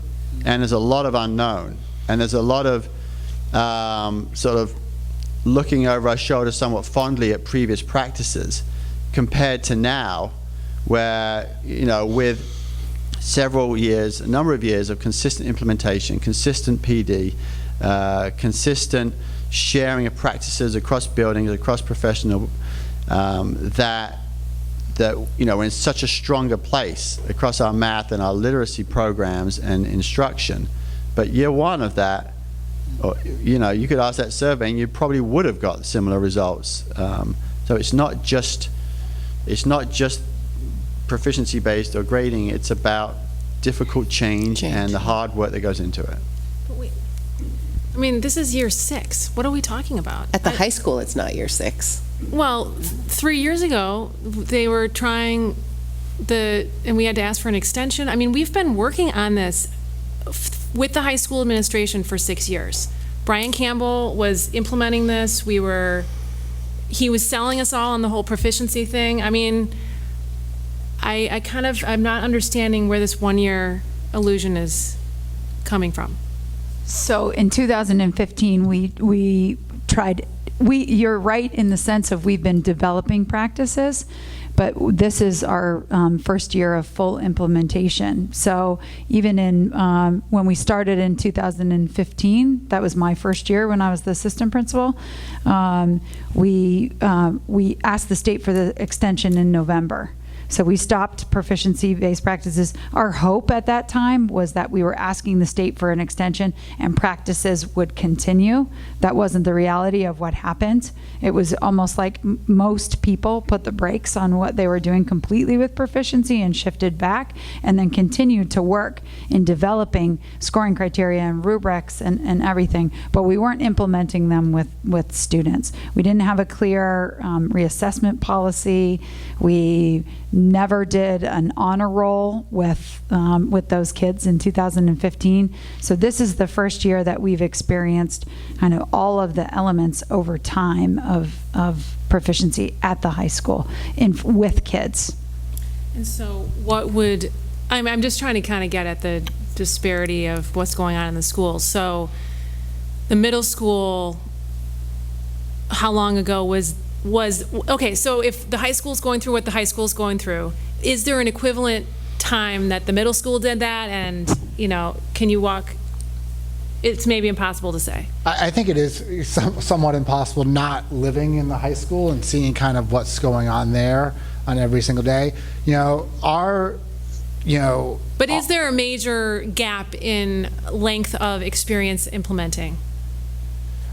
and there's a lot of unknown and there's a lot of sort of looking over our shoulder somewhat fondly at previous practices compared to now, where, you know, with a number of years of consistent implementation, consistent PD, consistent sharing of practices across buildings, across professional, that you know, we're in such a stronger place across our math and our literacy programs and instruction. But year 1 of that, you know, you could ask that survey and you probably would have got similar results. So it's not just proficiency based or grading, it's about difficult change and the hard work that goes into it. But wait, I mean, this is year 6. What are we talking about? At the high school, it's not year 6. Well, 3 years ago, they were trying and we had to ask for an extension. I mean, we've been working on this with the high school administration for 6 years. Brian Campbell was implementing this. He was selling us all on the whole proficiency thing. I mean, I'm not understanding where this 1-year illusion is coming from. So in 2015, we tried. You're right in the sense of we've been developing practices, but this is our first year of full implementation. So even when we started in 2015, that was my first year when I was the assistant principal, we asked the state for the extension in November. So we stopped proficiency-based practices. Our hope at that time was that we were asking the state for an extension and practices would continue. That wasn't the reality of what happened. It was almost like most people put the brakes on what they were doing completely with proficiency and shifted back, and then continued to work in developing scoring criteria and rubrics and everything. But we weren't implementing them with students. We didn't have a clear reassessment policy. We never did an honor roll with those kids in 2015. So this is the first year that we've experienced kind of all of the elements over time of proficiency at the high school with kids. And so I'm just trying to kind of get at the disparity of what's going on in the schools. So the middle school, how long ago was okay, so if the high school's going through what the high school's going through, is there an equivalent time that the middle school did that? And, you know, can you walk? It's maybe impossible to say. I think it is somewhat impossible not living in the high school and seeing kind of what's going on there on every single day. But is there a major gap in length of experience implementing?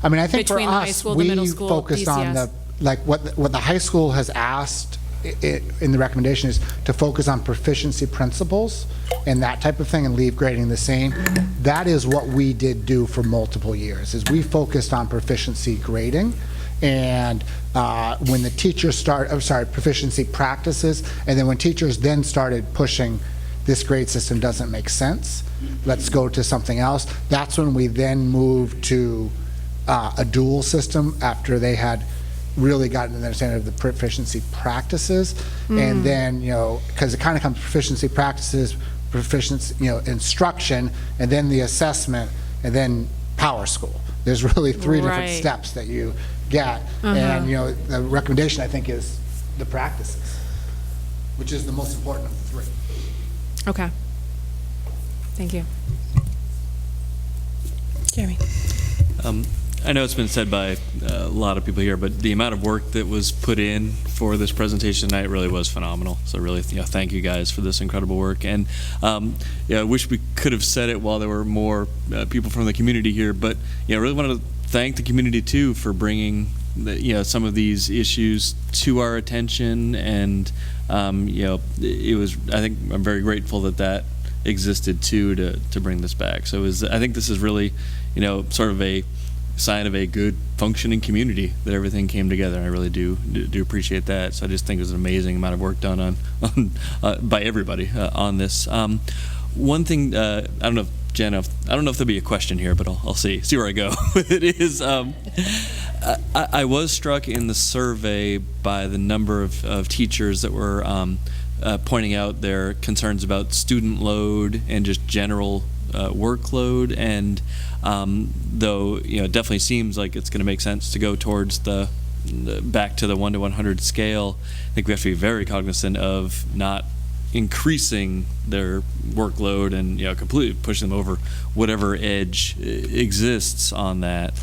I mean, I think Between for the high us, school, the we middle school, focused on DCS. like what the high school has asked in the recommendation is to focus on proficiency principles and that type of thing and leave grading the same. That is what we did do for multiple years, is we focused on proficiency grading. And when the teachers proficiency practices, and then when teachers then started pushing this grade system doesn't make sense, let's go to something else, that's when we then moved to a dual system after they had really gotten an understanding of the proficiency practices. And then, because it kind of comes proficiency practices, proficiency, instruction, and then the assessment, and then power school. There's really three different steps that you get. And, the recommendation, I think, is the practices, which is the most important of the three. Okay. Thank you. Jeremy. I know it's been said by a lot of people here, but the amount of work that was put in for this presentation tonight really was phenomenal. So really, thank you guys for this incredible work. And I wish we could have said it while there were more people from the community here, but I really wanted to thank the community too for bringing some of these issues to our attention. And it was, I think I'm very grateful that existed too to bring this back. So I think this is really sort of a sign of a good functioning community that everything came together. I really do appreciate that. So I just think it was an amazing amount of work done on by everybody on this. One thing, I don't know if Jen, I don't know if there'll be a question here, but I'll see where I go. It is, I was struck in the survey by the number of teachers that were pointing out their concerns about student load and just general workload. And though it definitely seems like it's going to make sense to go towards the back to the 1 to 100 scale, I think we have to be very cognizant of not increasing their workload and completely pushing them over whatever edge exists on that,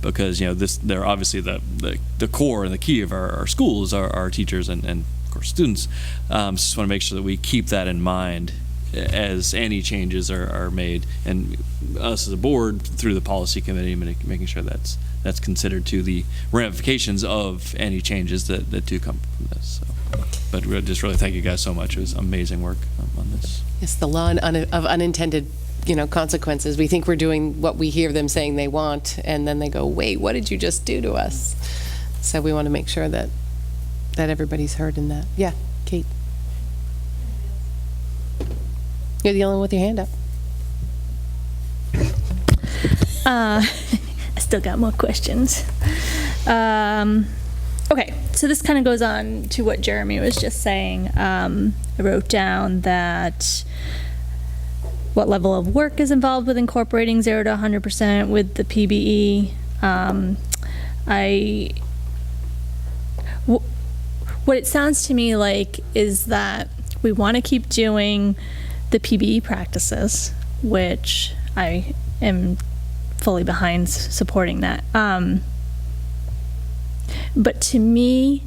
because they're obviously the core and the key of our schools, our teachers and of course students. Just want to make sure that we keep that in mind as any changes are made, and us as a board through the policy committee making sure that's considered to the ramifications of any changes that do come from this. So, but just really thank you guys so much. It was amazing work on this. Yes, the law of unintended consequences. We think we're doing what we hear them saying they want, and then they go, wait, what did you just do to us? So we want to make sure that everybody's heard in that. Yeah, Kate. You're the only one with your hand up. I still got more questions. Okay, so this kind of goes on to what Jeremy was just saying. I wrote down that what level of work is involved with incorporating 0 to 100% with the PBE. What it sounds to me like is that we want to keep doing the PBE practices, which I am fully behind supporting that. But to me,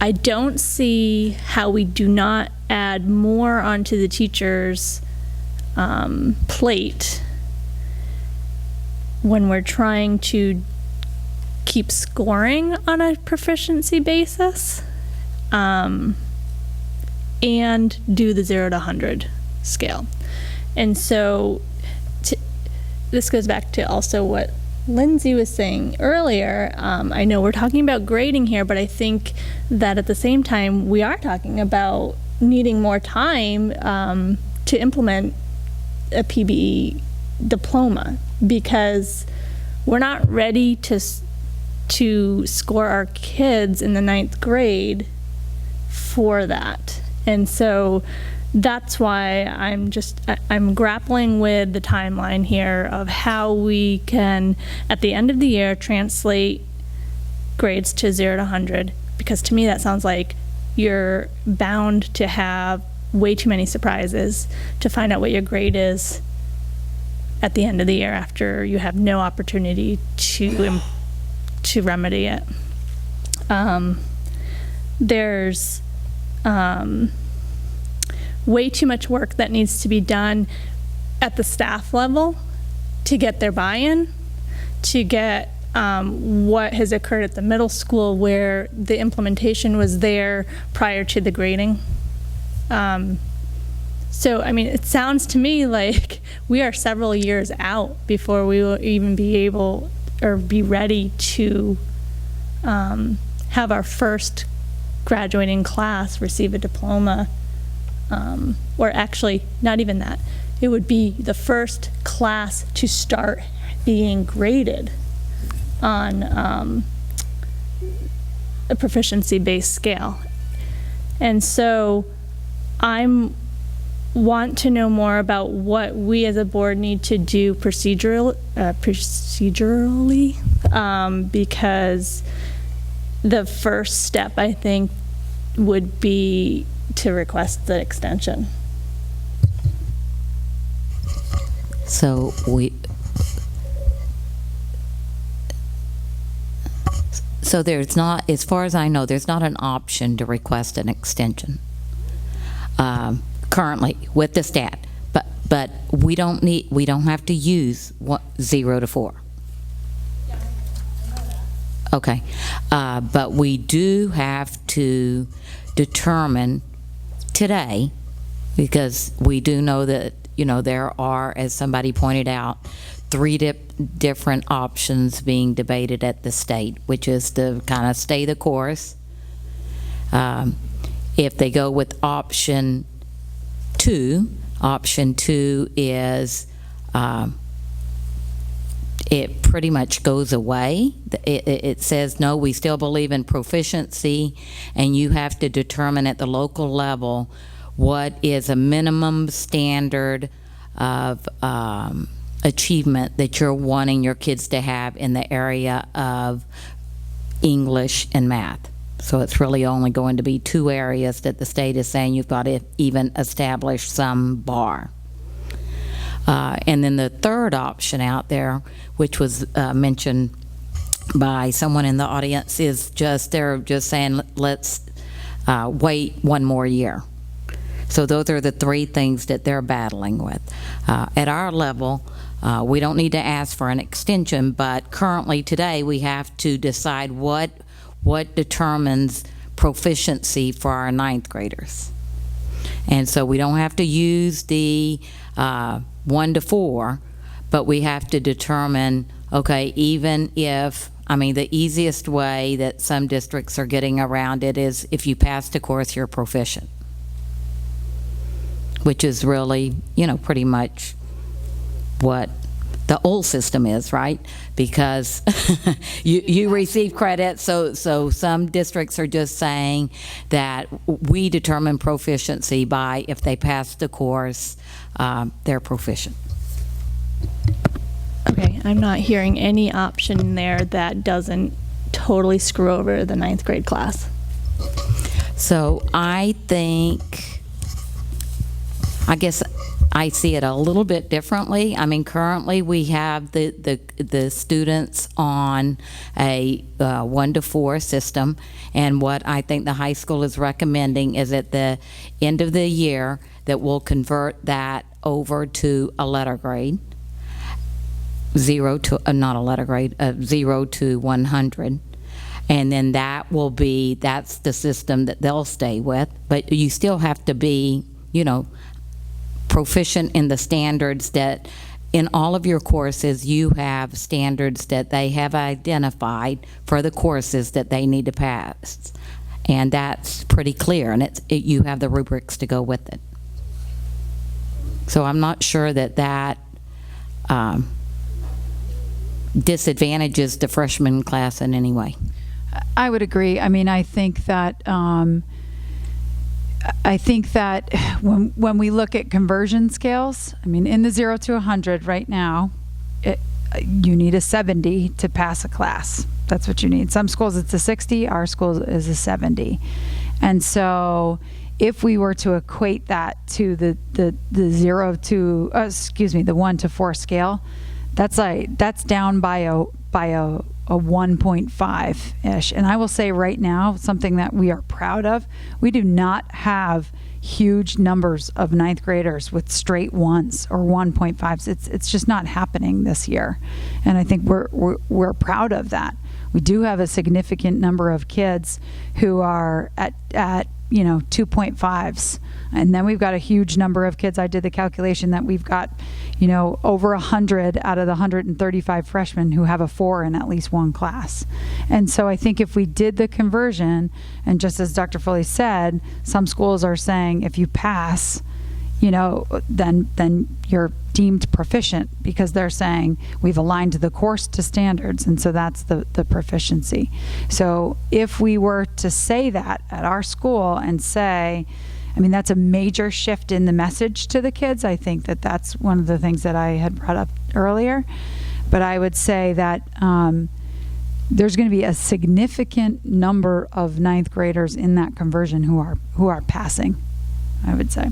I don't see how we do not add more onto the teacher's plate when we're trying to keep scoring on a proficiency basis, and do the 0 to 100 scale. And so this goes back to also what Lindsay was saying earlier. I know we're talking about grading here, but I think that at the same time we are talking about needing more time to implement a PBE diploma, because we're not ready to score our kids in the 9th grade for that. And so that's why I'm grappling with the timeline here of how we can, at the end of the year, translate grades to 0 to 100, because to me that sounds like you're bound to have way too many surprises to find out what your grade is at the end of the year after you have no opportunity to remedy it. There's way too much work that needs to be done at the staff level to get their buy-in, to get what has occurred at the middle school where the implementation was there prior to the grading. So, I mean, it sounds to me like we are several years out before we will even be able or be ready to have our first graduating class receive a diploma. Or actually, not even that. It would be the first class to start being graded on a proficiency-based scale. And so I'm want to know more about what we as a board need to do procedurally, because the first step, I think, would be to request the extension. So there's not, as far as I know, there's not an option to request an extension currently with the stat, but we don't have to use 0 to 4. Okay, but we do have to determine today, because we do know that, you know, there are, as somebody pointed out, 3 different options being debated at the state, which is to kind of stay the course. If they go with option 2 is it pretty much goes away. It says, no, we still believe in proficiency, and you have to determine at the local level what is a minimum standard of achievement that you're wanting your kids to have in the area of English and math. So it's really only going to be 2 areas that the state is saying you've got to even establish some bar. And then the third option out there, which was mentioned by someone in the audience, is they're just saying, let's wait 1 more year. So those are the 3 things that they're battling with. At our level, we don't need to ask for an extension, but currently today we have to decide what determines proficiency for our 9th graders. And so we don't have to use the 1 to 4, but we have to determine, okay, even if, I mean, the easiest way that some districts are getting around it is if you pass the course, you're proficient, which is really, you know, pretty much what the old system is, right? Because you receive credit, so some districts are just saying that we determine proficiency by if they pass the course, they're proficient. Okay, I'm not hearing any option there that doesn't totally screw over the 9th grade class. So I guess I see it a little bit differently. I mean, currently we have the students on a 1 to 4 system, and what I think the high school is recommending is at the end of the year that we'll convert that over to a letter grade, 0 to 100. And then that's the system that they'll stay with. But you still have to be, you know, proficient in the standards that in all of your courses you have standards that they have identified for the courses that they need to pass. And that's pretty clear, and you have the rubrics to go with it. So I'm not sure that disadvantages the freshman class in any way. I would agree. I mean, I think that when we look at conversion scales, I mean, in the 0 to 100 right now, you need a 70 to pass a class. That's what you need. Some schools it's a 60, our school is a 70. And so if we were to equate that to the 0 to, the 1 to 4 scale, that's down by a 1.5-ish. And I will say right now, something that we are proud of, we do not have huge numbers of ninth graders with straight 1s or 1.5s. It's just not happening this year. And I think we're proud of that. We do have a significant number of kids who are at 2.5s. And then we've got a huge number of kids. I did the calculation that we've got, over 100 out of the 135 freshmen who have a 4 in at least one class. And so I think if we did the conversion, and just as Dr. Foley said, some schools are saying if you pass, then you're deemed proficient, because they're saying we've aligned the course to standards, and so that's the proficiency. So if we were to say that at our school and say, that's a major shift in the message to the kids. I think that that's one of the things that I had brought up earlier. But I would say that there's going to be a significant number of ninth graders in that conversion who are passing, I would say.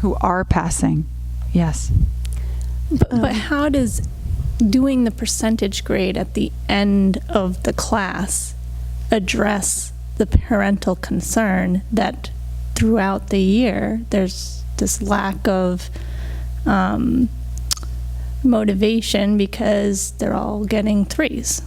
Who are passing, yes. But how does doing the percentage grade at the end of the class address the parental concern that throughout the year there's this lack of motivation because they're all getting 3s?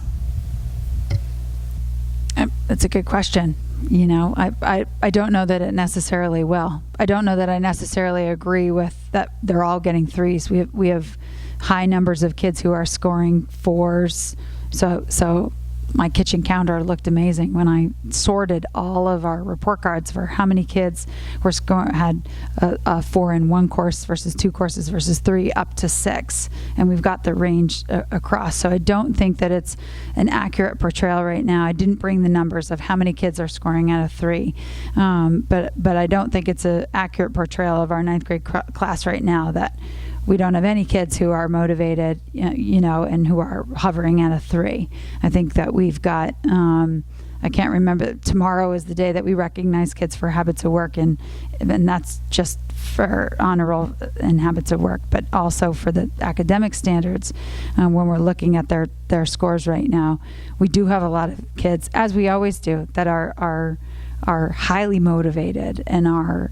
That's a good question. I don't know that it necessarily will. I don't know that I necessarily agree with that they're all getting 3s. We have high numbers of kids who are scoring 4s. So my kitchen counter looked amazing when I sorted all of our report cards for how many kids had a 4 in one course versus 2 courses versus 3 up to 6, and we've got the range across. So I don't think that it's an accurate portrayal right now. I didn't bring the numbers of how many kids are scoring at a 3, but I don't think it's an accurate portrayal of our ninth grade class right now, that we don't have any kids who are motivated, and who are hovering at a 3. I think that we've got, I can't remember, tomorrow is the day that we recognize kids for habits of work, and that's just for honor roll and habits of work, but also for the academic standards. When we're looking at their scores right now, we do have a lot of kids, as we always do, that are highly motivated and are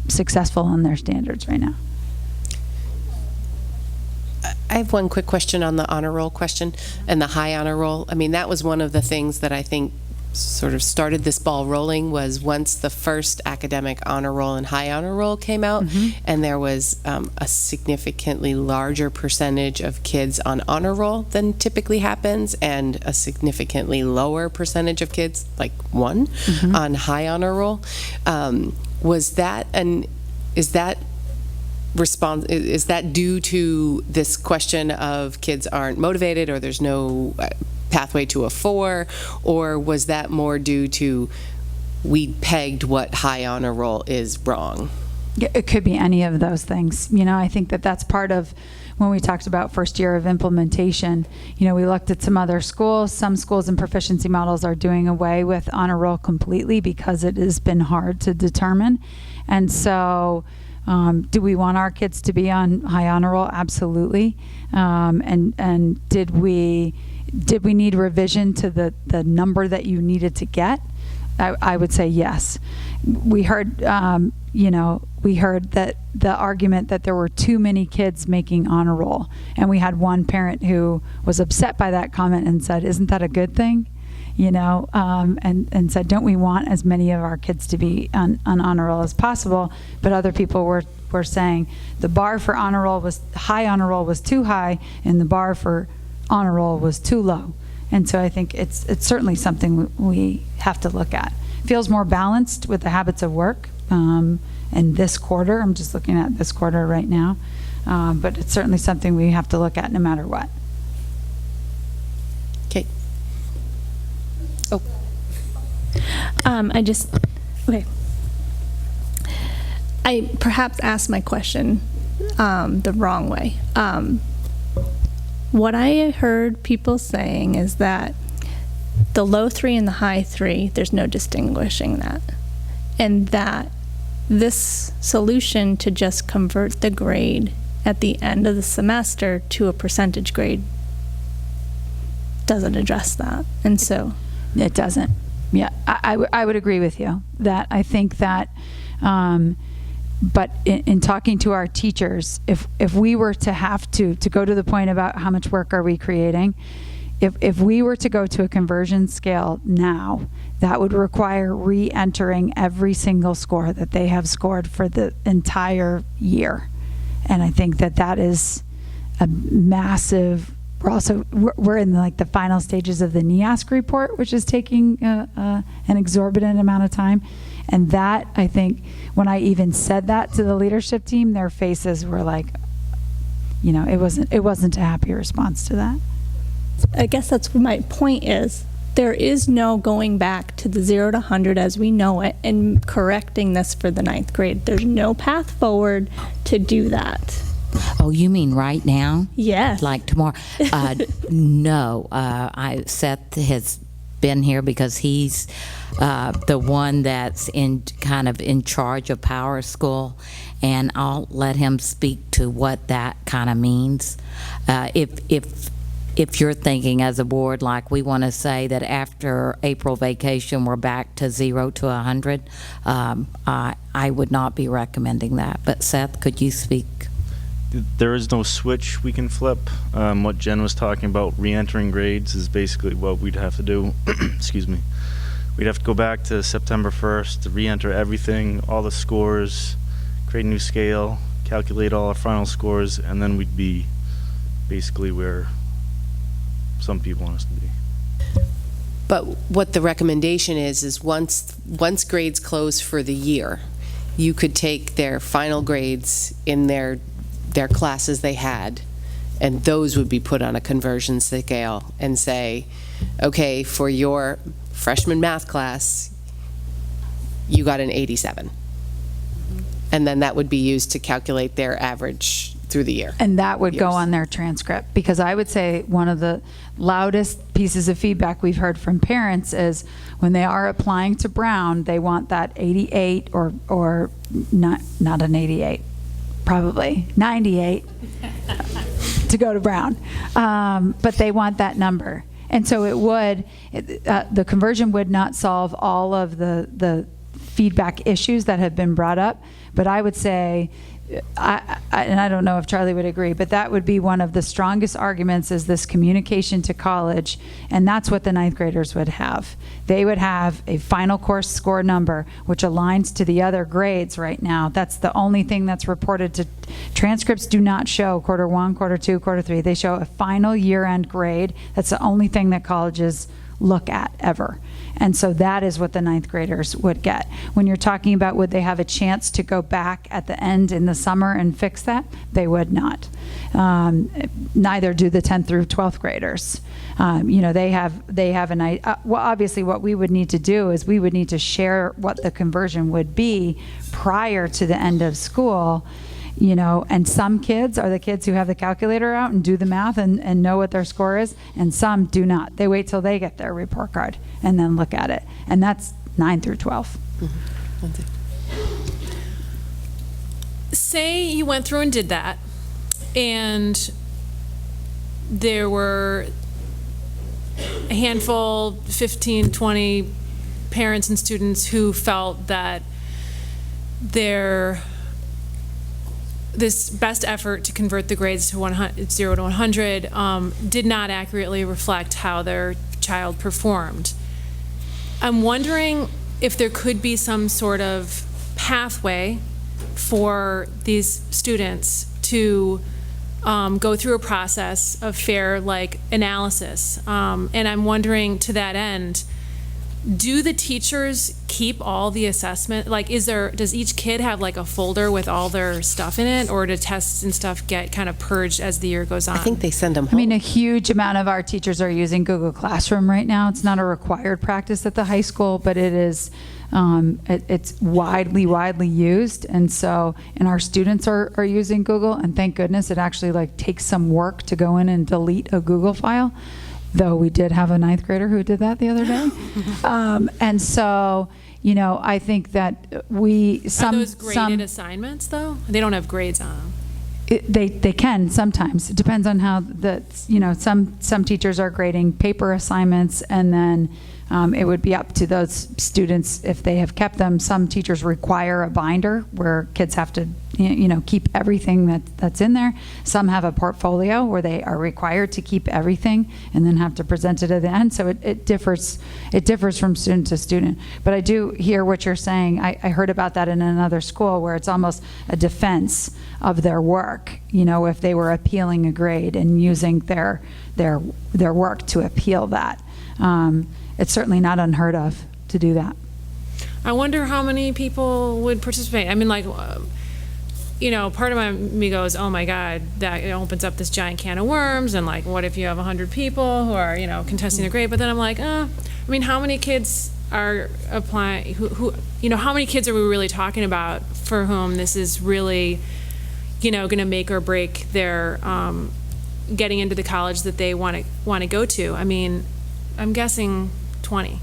successful in their standards right now. I have one quick question on the honor roll question and the high honor roll. That was one of the things that I think sort of started this ball rolling, was once the first academic honor roll and high honor roll came out, and there was a significantly larger percentage of kids on honor roll than typically happens, and a significantly lower percentage of kids, like 1, on high honor roll. Is that due to this question of kids aren't motivated, or there's no pathway to a 4, or was that more due to we pegged what high honor roll is wrong? It could be any of those things. I think that that's part of when we talked about first year of implementation. We looked at some other schools. Some schools and proficiency models are doing away with honor roll completely because it has been hard to determine. And so do we want our kids to be on high honor roll? Absolutely. And did we need revision to the number that you needed to get? I would say yes. We heard, we heard that the argument that there were too many kids making honor roll, and we had one parent who was upset by that comment and said, "Isn't that a good thing?" And said, don't we want as many of our kids to be on honor roll as possible? But other people were saying the bar for honor roll high honor roll was too high, and the bar for honor roll was too low. And so I think it's certainly something we have to look at. Feels more balanced with the habits of work in this quarter. I'm just looking at this quarter right now. But it's certainly something we have to look at no matter what. Okay. Oh. I perhaps asked my question the wrong way. What I heard people saying is that the low 3 and the high 3, there's no distinguishing that. And that this solution to just convert the grade at the end of the semester to a percentage grade doesn't address that. And so it doesn't. Yeah, I would agree with you that I think that, but in talking to our teachers, if we were to have to go to the point about how much work are we creating, if we were to go to a conversion scale now, that would require re-entering every single score that they have scored for the entire year. And I think that is a massive. We're in like the final stages of the NEASC report, which is taking an exorbitant amount of time. And that, I think, when I even said that to the leadership team, their faces were like, it wasn't a happy response to that. I guess that's what my point is. There is no going back to the 0 to 100 as we know it and correcting this for the 9th grade. There's no path forward to do that. Oh, you mean right now? Yes. Like tomorrow? No. Seth has been here because he's the one that's in charge of Power School, and I'll let him speak to what that kind of means. If you're thinking as a board, like we want to say that after April vacation we're back to 0 to 100, I would not be recommending that. But Seth, could you speak? There is no switch we can flip. What Jen was talking about, re-entering grades, is basically what we'd have to do. Excuse me. We'd have to go back to September 1st to re-enter everything, all the scores, create a new scale, calculate all our final scores, and then we'd be basically where some people want us to be. But what the recommendation is once grades close for the year, you could take their final grades in their classes they had, and those would be put on a conversion scale and say, okay, for your freshman math class, you got an 87. And then that would be used to calculate their average through the year. And that would go on their transcript, because I would say one of the loudest pieces of feedback we've heard from parents is when they are applying to Brown, they want that 88 or not an 88, probably 98 to go to Brown. But they want that number. And so the conversion would not solve all of the feedback issues that have been brought up, but I would say, and I don't know if Charlie would agree, but that would be one of the strongest arguments, is this communication to college, and that's what the 9th graders would have. They would have a final course score number which aligns to the other grades right now. That's the only thing that's reported to transcripts. Do not show quarter 1, quarter 2, quarter 3. They show a final year-end grade. That's the only thing that colleges look at ever. And so that is what the 9th graders would get. When you're talking about would they have a chance to go back at the end in the summer and fix that, they would not. Neither do the 10th through 12th graders. They have an idea. Well, obviously what we would need to do is we would need to share what the conversion would be prior to the end of school. And some kids are the kids who have the calculator out and do the math and know what their score is, and some do not. They wait till they get their report card and then look at it. And that's 9 through 12. Mm-hmm. Say you went through and did that, and there were a handful, 15, 20 parents and students who felt that this best effort to convert the grades to 0 to 100 did not accurately reflect how their child performed. I'm wondering if there could be some sort of pathway for these students to go through a process of fair analysis. And I'm wondering, to that end, do the teachers keep all the assessment? Does each kid have a folder with all their stuff in it, or do tests and stuff get kind of purged as the year goes on? I think they send them home. I mean, a huge amount of our teachers are using Google Classroom right now. It's not a required practice at the high school, but it is. It's widely used, and our students are using Google, and thank goodness it actually takes some work to go in and delete a Google file. Though we did have a 9th grader who did that the other day. And so, I think that are those graded assignments, though? They don't have grades on them. They can sometimes. It depends on how some teachers are grading paper assignments, and then It would be up to those students if they have kept them. Some teachers require a binder where kids have to, keep everything that's in there. Some have a portfolio where they are required to keep everything and then have to present it at the end. So it differs from student to student. But I do hear what you're saying. I heard about that in another school where it's almost a defense of their work, if they were appealing a grade and using their work to appeal that. It's certainly not unheard of to do that. I wonder how many people would participate. I mean, part of me goes, oh my God, that it opens up this giant can of worms, and what if you have 100 people who are, contesting the grade? But then I'm like, how many kids are applying, who how many kids are we really talking about for whom this is really, going to make or break their getting into the college that they want to go to? I mean, I'm guessing 20.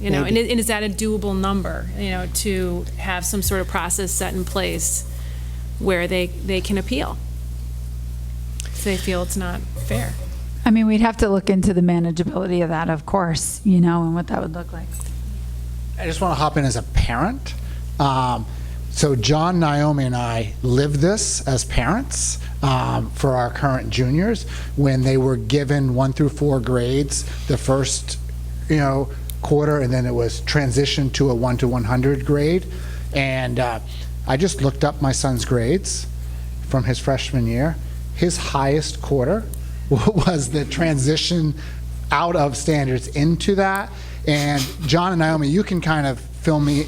And is that a doable number, to have some sort of process set in place where they can appeal if they feel it's not fair? I mean, we'd have to look into the manageability of that, of course, and what that would look like. I just want to hop in as a parent. So John, Naomi, and I lived this as parents for our current juniors when they were given 1 through 4 grades the first, quarter, and then it was transitioned to a 1 to 100 grade. And I just looked up my son's grades from his freshman year. His highest quarter was the transition out of standards into that. And John and Naomi, you can kind of fill me.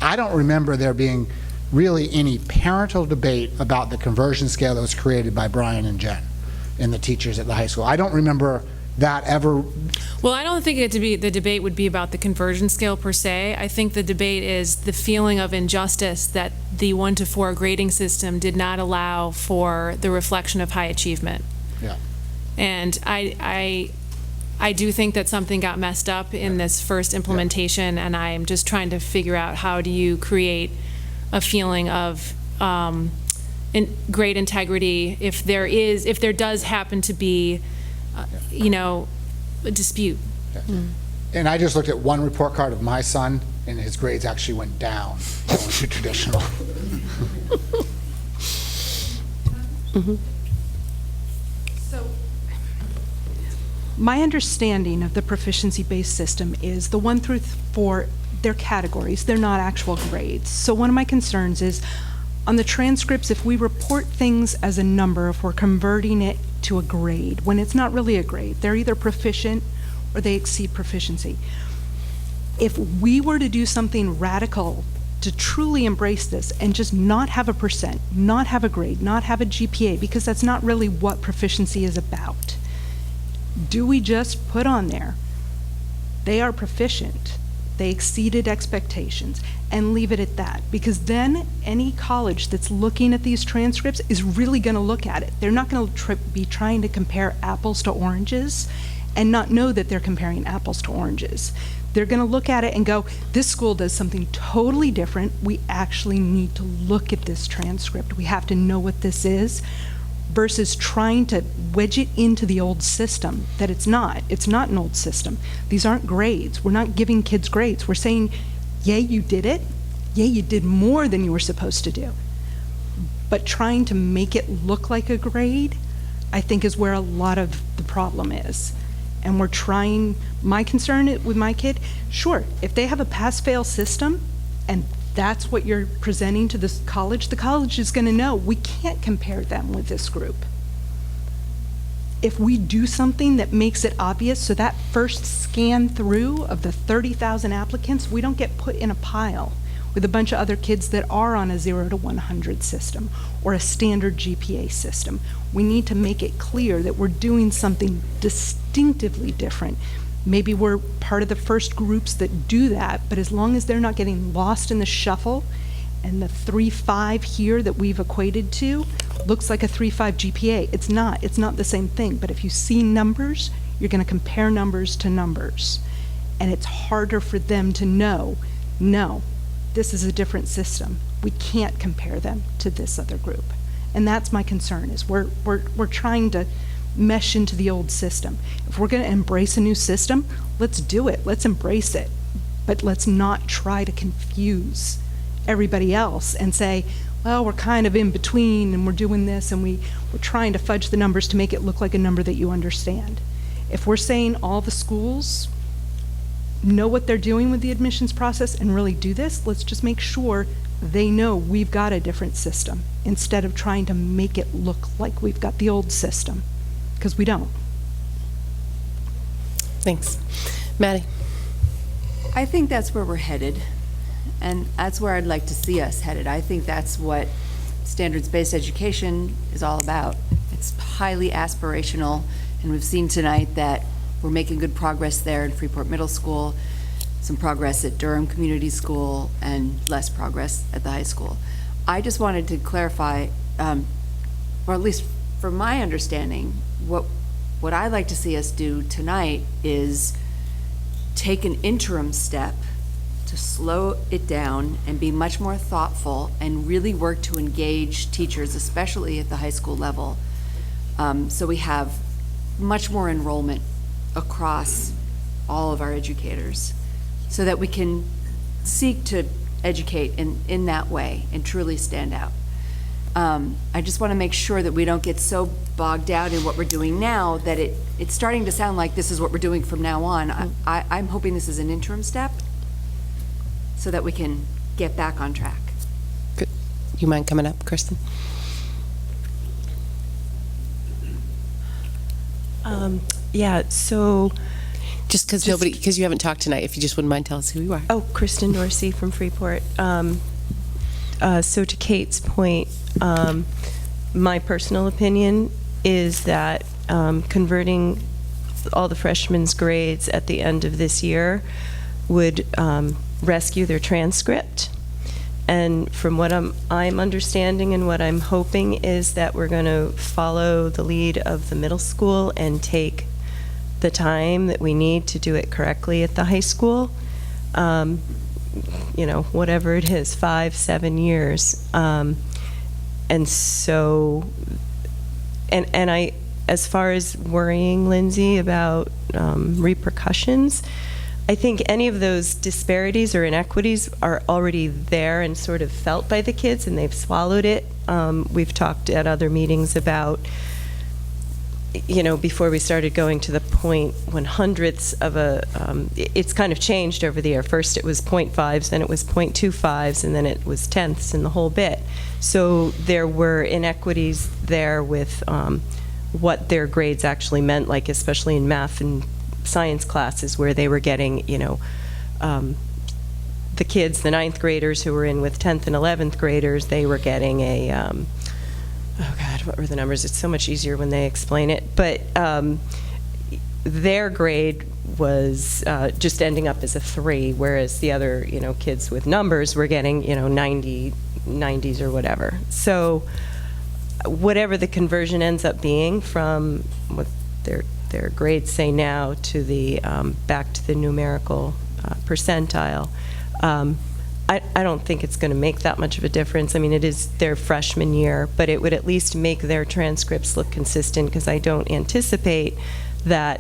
I don't remember there being really any parental debate about the conversion scale that was created by Brian and Jen and the teachers at the high school. I don't remember that ever. Well, I don't think the debate would be about the conversion scale per se. I think the debate is the feeling of injustice that the 1 to 4 grading system did not allow for the reflection of high achievement. Yeah. And I do think that something got messed up in this first implementation, and I am just trying to figure out how do you create a feeling of grade integrity if there does happen to be a dispute. And I just looked at one report card of my son, and his grades actually went down going to traditional. So, my understanding of the proficiency-based system is the 1 through 4, they're categories, they're not actual grades. So one of my concerns is on the transcripts, if we report things as a number, if we're converting it to a grade, when it's not really a grade, they're either proficient or they exceed proficiency. If we were to do something radical to truly embrace this and just not have a percent, not have a grade, not have a GPA, because that's not really what proficiency is about, do we just put on there, they are proficient, they exceeded expectations, and leave it at that? Because then any college that's looking at these transcripts is really going to look at it. They're not going to be trying to compare apples to oranges and not know that they're comparing apples to oranges. They're going to look at it and go, this school does something totally different. We actually need to look at this transcript. We have to know what this is, versus trying to wedge it into the old system that it's not. It's not an old system. These aren't grades. We're not giving kids grades. We're saying, yay, you did it. Yay, you did more than you were supposed to do. But trying to make it look like a grade, I think, is where a lot of the problem is. And we're trying, my concern with my kid, sure, if they have a pass-fail system and that's what you're presenting to the college is going to know we can't compare them with this group. If we do something that makes it obvious, so that first scan through of the 30,000 applicants, we don't get put in a pile with a bunch of other kids that are on a 0 to 100 system or a standard GPA system. We need to make it clear that we're doing something distinctively different. Maybe we're part of the first groups that do that, but as long as they're not getting lost in the shuffle and the 3.5 here that we've equated to looks like a 3.5 GPA. It's not the same thing, but if you see numbers, you're going to compare numbers to numbers. And it's harder for them to know, no, this is a different system. We can't compare them to this other group. And that's my concern, is we're trying to mesh into the old system. If we're going to embrace a new system, let's do it. Let's embrace it. But let's not try to confuse everybody else and say, well, we're kind of in between and we're doing this and we're trying to fudge the numbers to make it look like a number that you understand. If we're saying all the schools know what they're doing with the admissions process and really do this, let's just make sure they know we've got a different system instead of trying to make it look like we've got the old system, because we don't. Thanks. Maddie? I think that's where we're headed, and that's where I'd like to see us headed. I think that's what standards-based education is all about. It's highly aspirational, and we've seen tonight that we're making good progress there in Freeport Middle School, some progress at Durham Community School, and less progress at the high school. I just wanted to clarify, or at least from my understanding, what I'd like to see us do tonight is take an interim step to slow it down and be much more thoughtful and really work to engage teachers, especially at the high school level, so we have much more enrollment across all of our educators, so that we can seek to educate in that way and truly stand out. I just want to make sure that we don't get so bogged down in what we're doing now that it's starting to sound like this is what we're doing from now on. I'm hoping this is an interim step so that we can get back on track. Good. You mind coming up, Kristen? Yeah, so... Just because you haven't talked tonight, if you just wouldn't mind telling us who you are. Oh, Kristen Dorsey from Freeport. So to Kate's point, my personal opinion is that converting all the freshmen's grades at the end of this year would rescue their transcript. And from what I'm understanding and what I'm hoping is that we're going to follow the lead of the middle school and take the time that we need to do it correctly at the high school. You know, whatever it is, 5-7 years. And so, and I, as far as worrying Lindsay about repercussions, I think any of those disparities or inequities are already there and sort of felt by the kids, and they've swallowed it. We've talked at other meetings about, you know, before we started going to the 0.100ths of a, it's kind of changed over the year. First it was 0.5s, then it was 0.25s, and then it was tenths and the whole bit. So there were inequities there with what their grades actually meant, like especially in math and science classes where they were getting, you know, the kids, the 9th graders who were in with 10th and 11th graders, they were getting a, oh God, what were the numbers? It's so much easier when they explain it. But their grade was just ending up as a 3, whereas the other, you know, kids with numbers were getting, you know, 90s or whatever. So whatever the conversion ends up being from what their grades say now to the back to the numerical percentile, I don't think it's going to make that much of a difference. I mean, it is their freshman year, but it would at least make their transcripts look consistent, because I don't anticipate that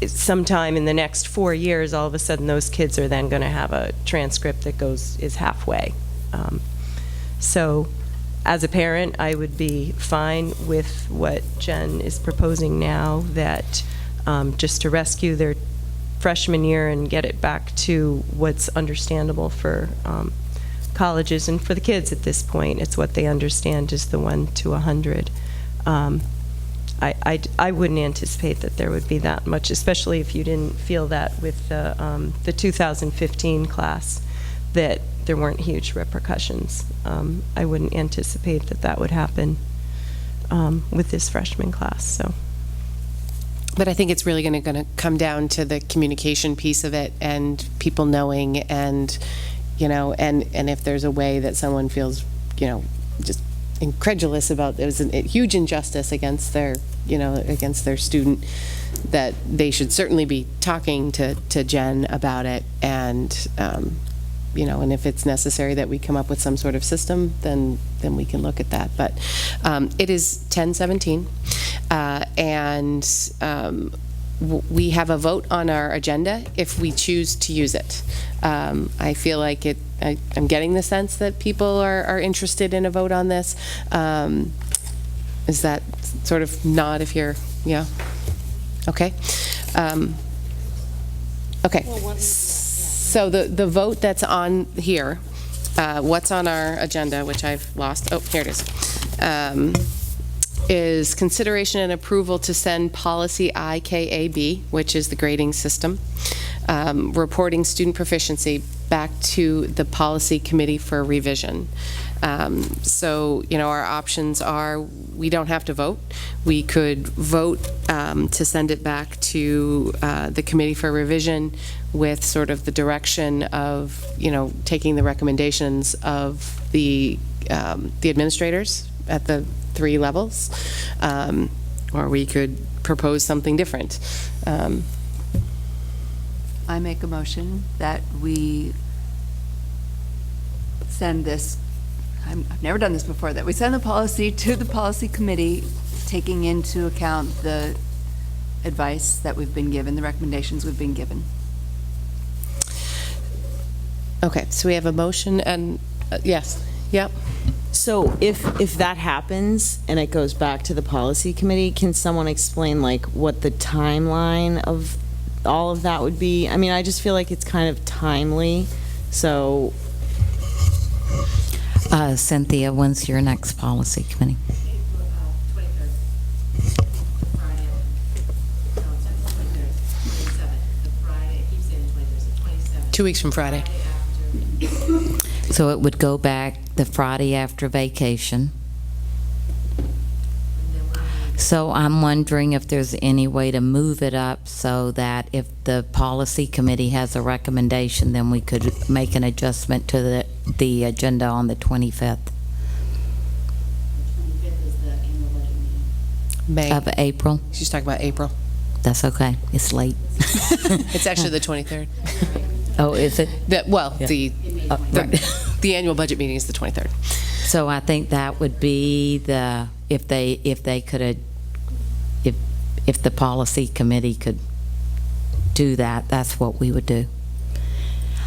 sometime in the next 4 years, all of a sudden those kids are then going to have a transcript that is halfway. So as a parent, I would be fine with what Jen is proposing now, that just to rescue their freshman year and get it back to what's understandable for colleges and for the kids at this point. It's what they understand is the 1 to 100. I wouldn't anticipate that there would be that much, especially if you didn't feel that with the 2015 class, that there weren't huge repercussions. I wouldn't anticipate that that would happen with this freshman class. So. But I think it's really going to come down to the communication piece of it, and people knowing, and, you know, and if there's a way that someone feels, you know, just incredulous about it was a huge injustice against their, you know, against their student, that they should certainly be talking to Jen about it, and you know, and if it's necessary that we come up with some sort of system, then we can look at that. But it is 10:17. and we have a vote on our agenda if we choose to use it. I feel like I'm getting the sense that people are interested in a vote on this. Is that sort of nod if you're, yeah? Okay. Okay. So the vote that's on here, what's on our agenda, which I've lost, oh, here it is consideration and approval to send policy IKAB, which is the grading system, reporting student proficiency, back to the policy committee for revision. So, our options are, we don't have to vote. We could vote to send it back to the committee for revision with sort of the direction of, taking the recommendations of the administrators at the 3 levels, or we could propose something different. I make a motion that we send this, I've never done this before, that we send the policy to the policy committee, taking into account the advice that we've been given, the recommendations we've been given. Okay, so we have a motion and, yes, yep. So if that happens and it goes back to the policy committee, can someone explain like what the timeline of all of that would be? I mean, I just feel like it's kind of timely, so. Cynthia, when's your next policy committee? 2 weeks from Friday. So it would go back the Friday after vacation. So I'm wondering if there's any way to move it up so that if the policy committee has a recommendation, then we could make an adjustment to the agenda on the 25th. May. Of April. She's talking about April. That's okay. It's late. It's actually the 23rd. Oh, is it? Right. The annual budget meeting is the 23rd. So I think that would be the, if they could, if the policy committee could do that, that's what we would do.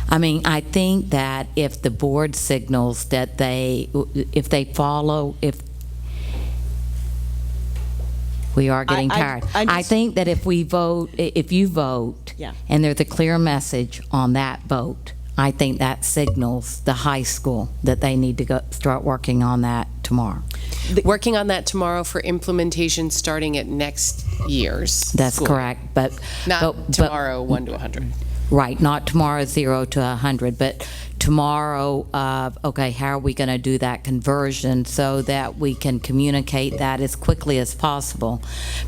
I mean, I think that if the board signals that if they follow, if we are getting tired. I think that if you vote, yeah, and there's a clear message on that vote, I think that signals the high school that they need to start working on that tomorrow. Working on that tomorrow for implementation starting at next year's That's school. correct, but not tomorrow 1 to 100. Right, not tomorrow 0 to 100, but tomorrow okay, how are we going to do that conversion so that we can communicate that as quickly as possible?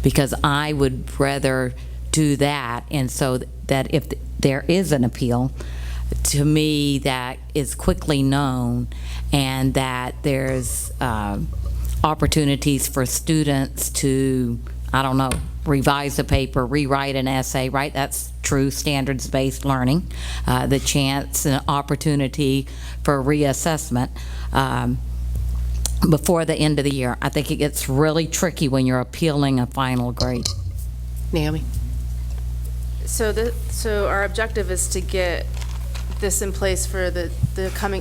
Because I would rather do that, and so that if there is an appeal, to me, that is quickly known, and that there's opportunities for students to, I don't know, revise a paper, rewrite an essay, right? That's true standards-based learning. The chance and opportunity for reassessment before the end of the year. I think it gets really tricky when you're appealing a final grade. Naomi? So our objective is to get this in place for the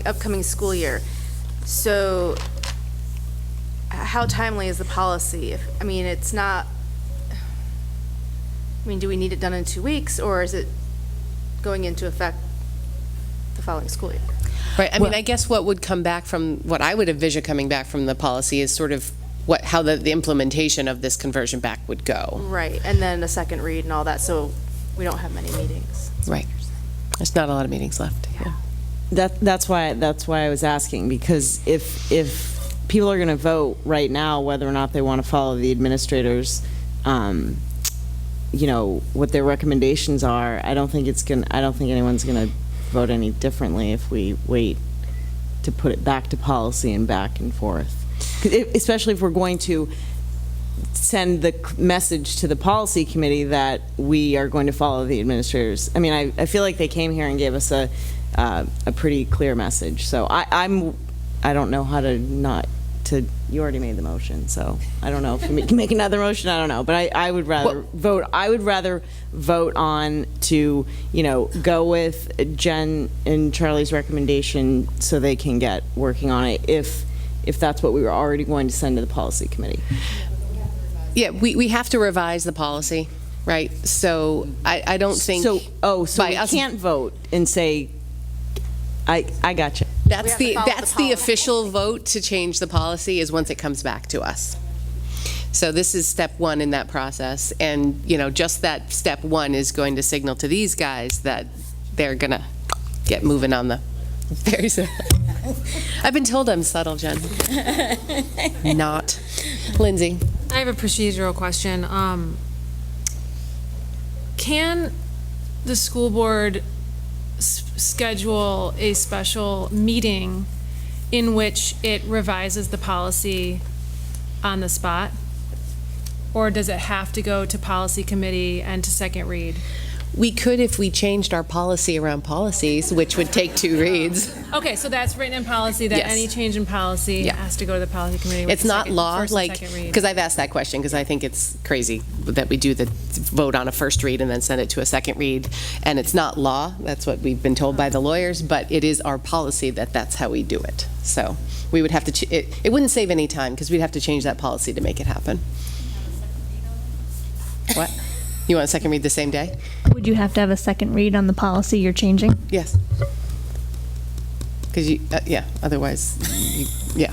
upcoming school year. So how timely is the policy? It's not, do we need it done in 2 weeks, or is it going into effect the following school year? Right, I guess what would come back from, what I would envision coming back from the policy is sort of how the implementation of this conversion back would go. Right, and then a second read and all that, so we don't have many meetings. Right. There's not a lot of meetings left. Yeah. That's why I was asking, because if people are going to vote right now whether or not they want to follow the administrators, what their recommendations are, I don't think anyone's going to vote any differently if we wait to put it back to policy and back and forth. Especially if we're going to send the message to the policy committee that we are going to follow the administrators. I feel like they came here and gave us a pretty clear message. So I don't know how to not you already made the motion, so I don't know if you can make another motion, I don't know, but I would rather vote on to, go with Jen and Charlie's recommendation so they can get working on it if that's what we were already going to send to the policy committee. Yeah, we have to revise the policy, right? So I don't think. So we can't vote and say, I got you. That's the official vote to change the policy is once it comes back to us. So this is step one in that process. And, just that step one is going to signal to these guys that they're going to get moving on the very subtle. I've been told I'm subtle, Jen. Not. Lindsay. I have a procedural question. Can the school board schedule a special meeting in which it revises the policy on the spot? Or does it have to go to policy committee and to second read? We could if we changed our policy around policies, which would take 2 reads. Okay, so that's written in policy that Yes. any change in policy has to go to the policy committee. with It's the not second- law, first and like, second read. because I've asked that question, because I think it's crazy that we do the vote on a first read and then send it to a second read. And it's not law, that's what we've been told by the lawyers, but it is our policy that that's how we do it. So we would have to, it wouldn't save any time, because we'd have to change that policy to make it happen. What? You want a second read the same day? Would you have to have a second read on the policy you're changing? Yes. Because otherwise, yeah.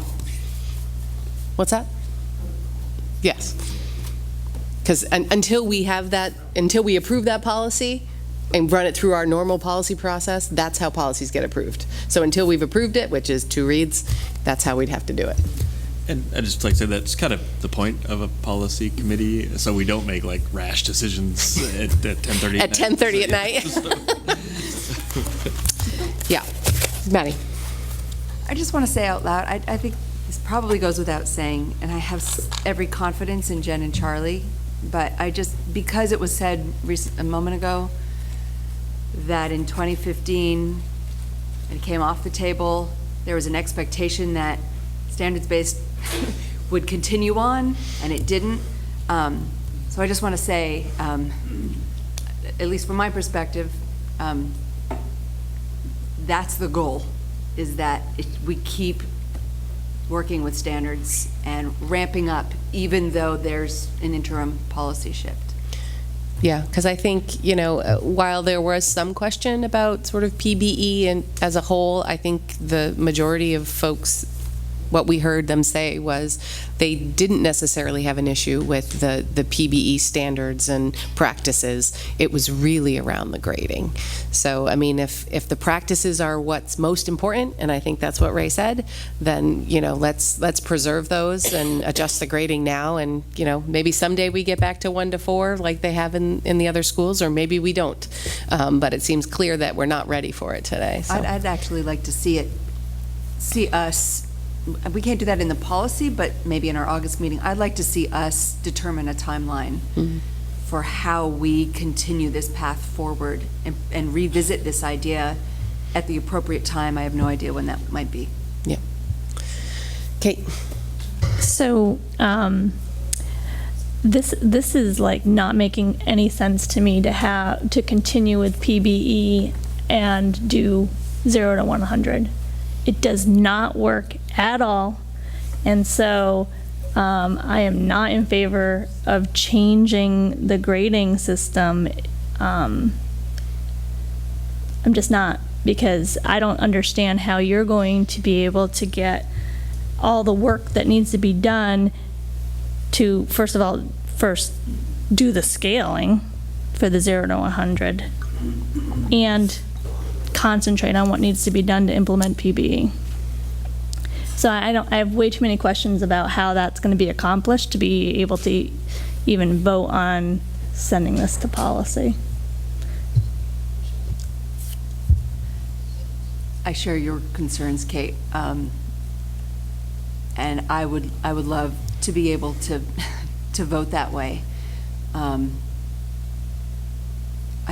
What's that? Yes. Because until we have that, until we approve that policy and run it through our normal policy process, that's how policies get approved. So until we've approved it, which is 2 reads, that's how we'd have to do it. And I just like to say that's kind of the point of a policy committee, so we don't make like rash decisions at 10:30 at 10:30 at night. Yeah. Maddie. I just want to say out loud, I think this probably goes without saying, and I have every confidence in Jen and Charlie, but because it was said a moment ago that in 2015, it came off the table, there was an expectation that standards-based would continue on, and it didn't. So I just want to say, at least from my perspective, that's the goal, is that we keep working with standards and ramping up, even though there's an interim policy shift. Yeah, because I think, while there was some question about sort of PBE and as a whole, I think the majority of folks, what we heard them say was they didn't necessarily have an issue with the PBE standards and practices. It was really around the grading. So, I mean, if the practices are what's most important, and I think that's what Ray said, then, let's preserve those and adjust the grading now. And, maybe someday we get back to 1 to 4 like they have in the other schools, or maybe we don't. But it seems clear that we're not ready for it today. So. I'd actually like to see us. We can't do that in the policy, but maybe in our August meeting, I'd like to see us determine a timeline for how we continue this path forward and revisit this idea at the appropriate time. I have no idea when that might be. Yeah. Kate. So this is like not making any sense to me to continue with PBE and do 0 to 100. It does not work at all. And so I am not in favor of changing the grading system. I'm just not, because I don't understand how you're going to be able to get all the work that needs to be done to, first do the scaling for the 0 to 100 and concentrate on what needs to be done to implement PBE. So I have way too many questions about how that's going to be accomplished to be able to even vote on sending this to policy. I share your concerns, Kate, and I would love to be able to vote that way. I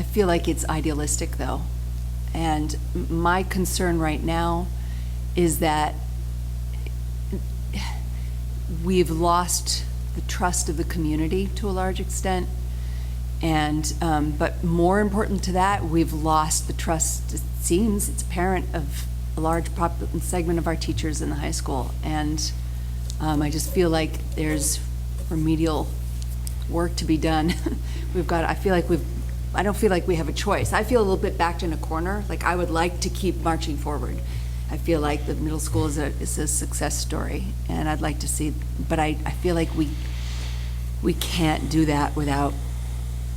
feel like it's idealistic, though, and my concern right now is that we've lost the trust of the community to a large extent. And, but more important to that, we've lost the trust, it seems, it's apparent, of a large segment of our teachers in the high school. And I just feel like there's remedial work to be done. I don't feel like we have a choice. I feel a little bit backed in a corner. Like, I would like to keep marching forward. I feel like the middle school is a success story, and I'd like to see, but I feel like we can't do that without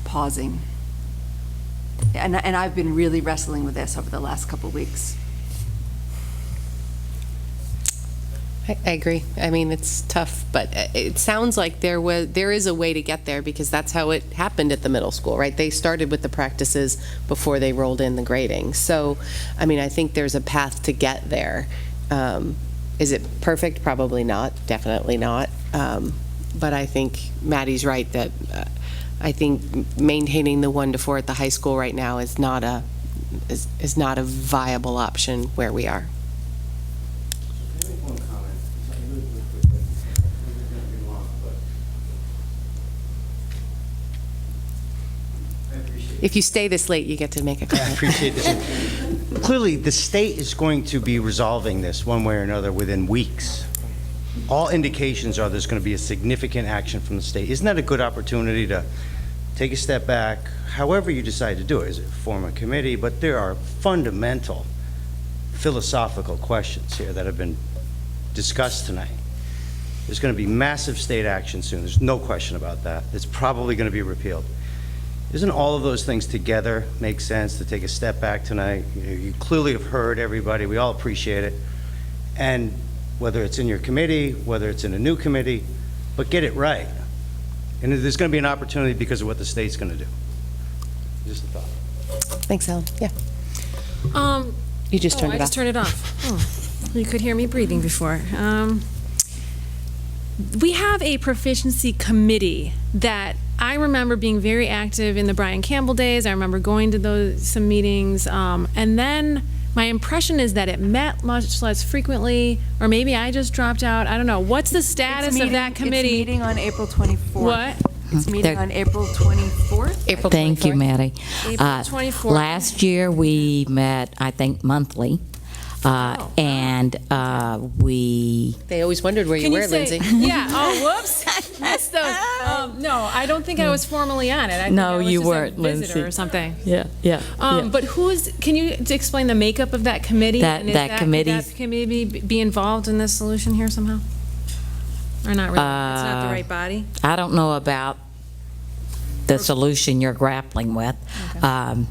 pausing. And I've been really wrestling with this over the last couple of weeks. I agree. I mean, it's tough, but it sounds like there is a way to get there, because that's how it happened at the middle school, right? They started with the practices before they rolled in the grading. So, I mean, I think there's a path to get there. Is it perfect? Probably not. Definitely not. But I think Maddie's right that I think maintaining the 1 to 4 at the high school right now is not a viable option where we are. If you stay this late, you get to make a comment. I appreciate this. Clearly, the state is going to be resolving this one way or another within weeks. All indications are there's going to be a significant action from the state. Isn't that a good opportunity to take a step back, however you decide to do it? Is it form a committee? But there are fundamental philosophical questions here that have been discussed tonight. There's going to be massive state action soon. There's no question about that. It's probably going to be repealed. Isn't all of those things together make sense to take a step back tonight? You clearly have heard everybody. We all appreciate it. And whether it's in your committee, whether it's in a new committee, but get it right. And there's going to be an opportunity because of what the state's going to do. Just a thought. Thanks, Ellen. Yeah. You just turned it off. I just turned it off. Oh, you could hear me breathing before. We have a proficiency committee that I remember being very active in the Brian Campbell days. I remember going to some meetings. And then my impression is that it met much less frequently, or maybe I just dropped out. I don't know. What's the status of that committee? It's meeting on April 24th. What? It's meeting on April 24th. Thank you, Maddie. April 24th. Last year we met, I think, monthly. And we... They always wondered where you were, Lindsay. Yeah. Oh, whoops. Missed those. No, I don't think I was formally on it. I think I was you just weren't, a visitor Lindsay. or something. Yeah. But can you explain the makeup of that committee? That committee. Could that committee be involved in this solution here somehow? Or not really? It's not the right body? I don't know about the solution you're grappling with. Okay.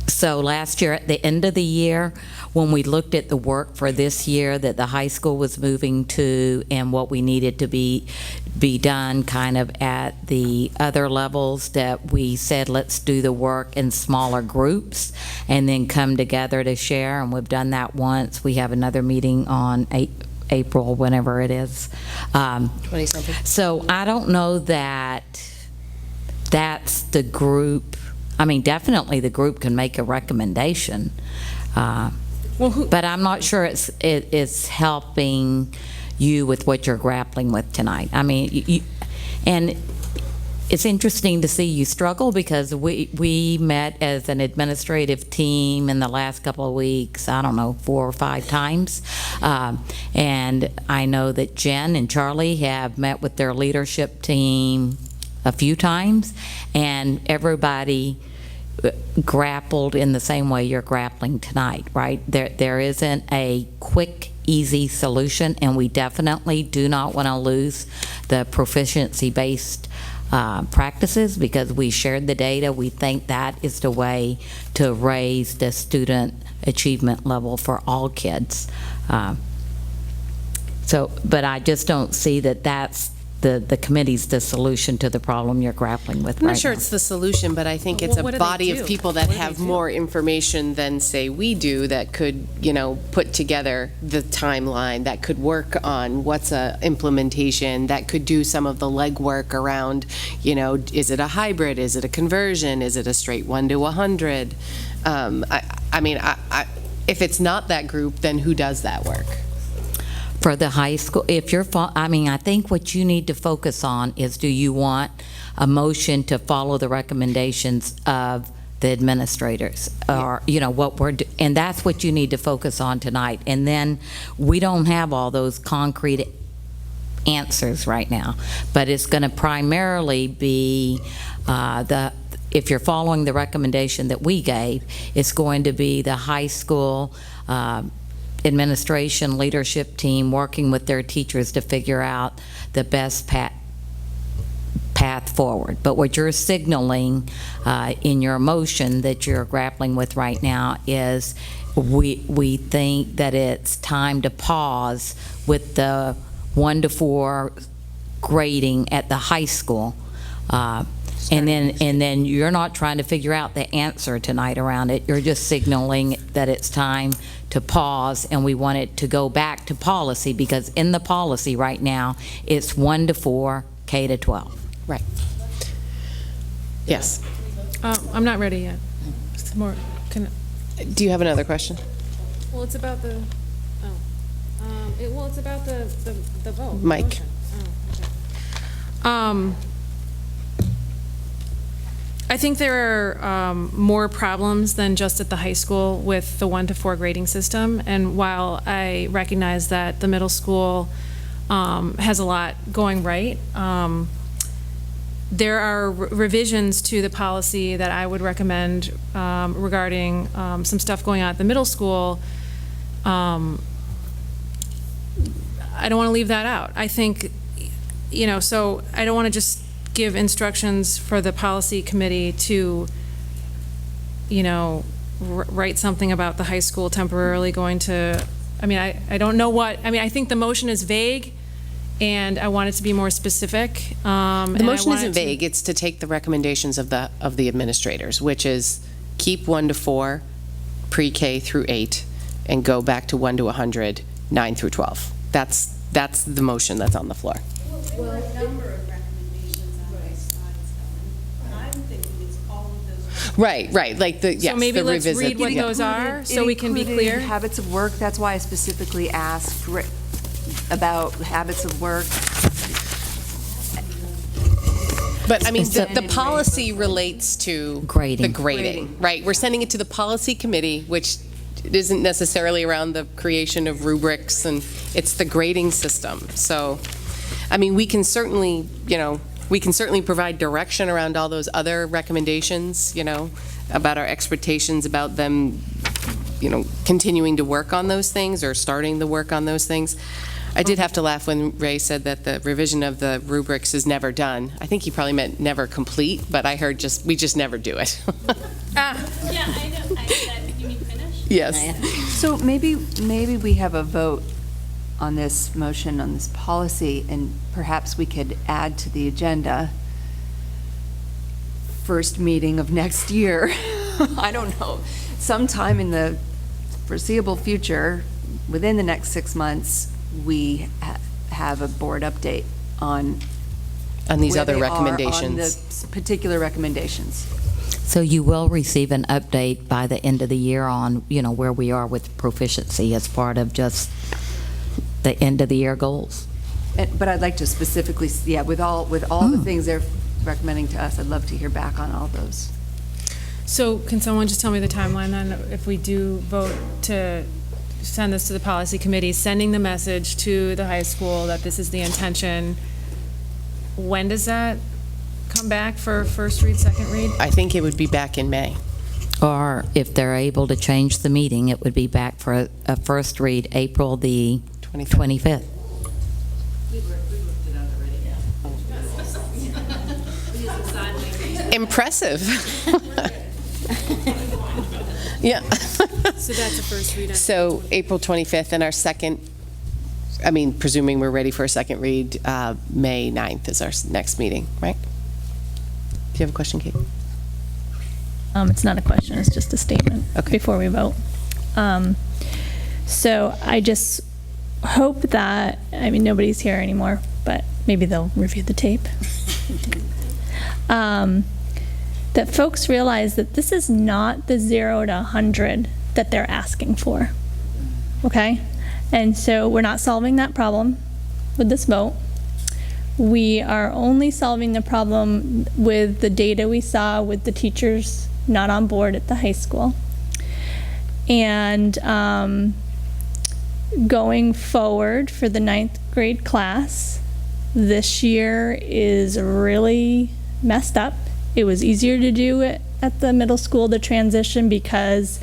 So last year, at the end of the year, when we looked at the work for this year that the high school was moving to and what we needed to be done kind of at the other levels, that we said, let's do the work in smaller groups and then come together to share. And we've done that once. We have another meeting on April, whenever it is. 20-something. So I don't know that that's the group. I mean, definitely the group can make a recommendation, but I'm not sure it's helping you with what you're grappling with tonight. I mean, and it's interesting to see you struggle, because we met as an administrative team in the last couple of weeks, I don't know, 4 or 5 times. And I know that Jen and Charlie have met with their leadership team a few times, and everybody grappled in the same way you're grappling tonight, right? There isn't a quick, easy solution, and we definitely do not want to lose the proficiency-based practices, because we shared the data. We think that is the way to raise the student achievement level for all kids. But I just don't see that that's the committee's the solution to the problem you're grappling with. I'm not right sure now. it's the solution, but I think it's a body of people that have more information than, say, we do, that could, put together the timeline, that could work on what's a implementation, that could do some of the legwork around, is it a hybrid, is it a conversion, is it a straight 1 to 100? I mean, if it's not that group, then who does that work? For the high school, if you're, I mean, I think what you need to focus on is, do you want a motion to follow the recommendations of the administrators? Or, you know, what and that's what you need to focus on tonight. And then we don't have all those concrete answers right now, but it's going to primarily be if you're following the recommendation that we gave, it's going to be the high school administration leadership team working with their teachers to figure out the best path forward. But what you're signaling in your motion that you're grappling with right now is we think that it's time to pause with the 1 to 4 grading at the high school. And then you're not trying to figure out the answer tonight around it. You're just signaling that it's time to pause, and we want it to go back to policy, because in the policy right now, it's 1 to 4, K to 12. Right. Yes. I'm not ready yet. It's more. Do you have another question? Well, it's about the. It's about the vote. Mike. I think there are more problems than just at the high school with the 1 to 4 grading system. And while I recognize that the middle school has a lot going right, there are revisions to the policy that I would recommend regarding some stuff going on at the middle school. I don't want to leave that out. I think, you know, so I don't want to just give instructions for the policy committee to, you know, write something about the high school temporarily going to, I mean, I don't know what, I mean, I think the motion is vague, and I want it to be more specific. The motion isn't vague. It's to take the recommendations of the administrators, which is keep 1 to 4, pre-K through 8, and go back to 1 to 100, 9 through 12. That's the motion that's on the floor. Well, a number of recommendations on my slides, Helen. I'm thinking it's all of those. Right. Like the, yes, so maybe the let's revisit. read what those are, so we can be clear. Habits of work. That's why I specifically asked about habits of work. But I mean, the policy relates to grading. The grading, right? We're sending it to the policy committee, which isn't necessarily around the creation of rubrics, and it's the grading system. So, I mean, we can certainly, you know, provide direction around all those other recommendations, you know, about our expectations about them, you know, continuing to work on those things or starting the work on those things. I did have to laugh when Ray said that the revision of the rubrics is never done. I think he probably meant never complete, but I heard we just never do it. Yeah, I know. I said, you mean finish? Yes. So maybe we have a vote on this motion, on this policy, and perhaps we could add to the agenda first meeting of next year. I don't know. Sometime in the foreseeable future, within the next 6 months, we have a board update on these where other they are recommendations. on the particular recommendations. So you will receive an update by the end of the year on, you know, where we are with proficiency as part of just the end of the year goals. But I'd like to specifically, with all the things they're recommending to us, I'd love to hear back on all those. So can someone just tell me the timeline then, if we do vote to send this to the policy committee, sending the message to the high school that this is the intention? When does that come back for first read, second read? I think it would be back in May. Or if they're able to change the meeting, it would be back for a first read April the 25th. Impressive. Yeah. So that's a first read. So April 25th, and our second, I mean, presuming we're ready for a second read, May 9th is our next meeting, right? Do you have a question, Kate? It's not a question, it's just a statement before we vote. So I just hope that, I mean, nobody's here anymore, but maybe they'll review the tape. That folks realize that this is not the 0 to 100 that they're asking for, okay? And so we're not solving that problem with this vote. We are only solving the problem with the data we saw with the teachers not on board at the high school. And going forward for the 9th grade class, this year is really messed up. It was easier to do it at the middle school, the transition, because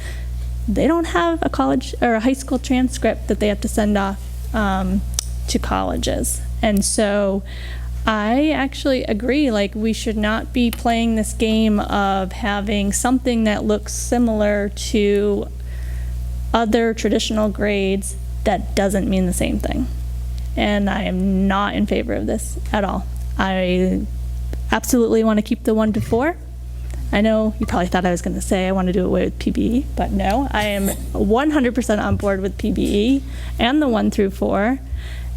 they don't have a college or a high school transcript that they have to send off to colleges. And so I actually agree, like, we should not be playing this game of having something that looks similar to other traditional grades that doesn't mean the same thing. And I am not in favor of this at all. I absolutely want to keep the 1 to 4. I know you probably thought I was going to say I want to do away with PBE, but no, I am 100% on board with PBE and the 1 through 4,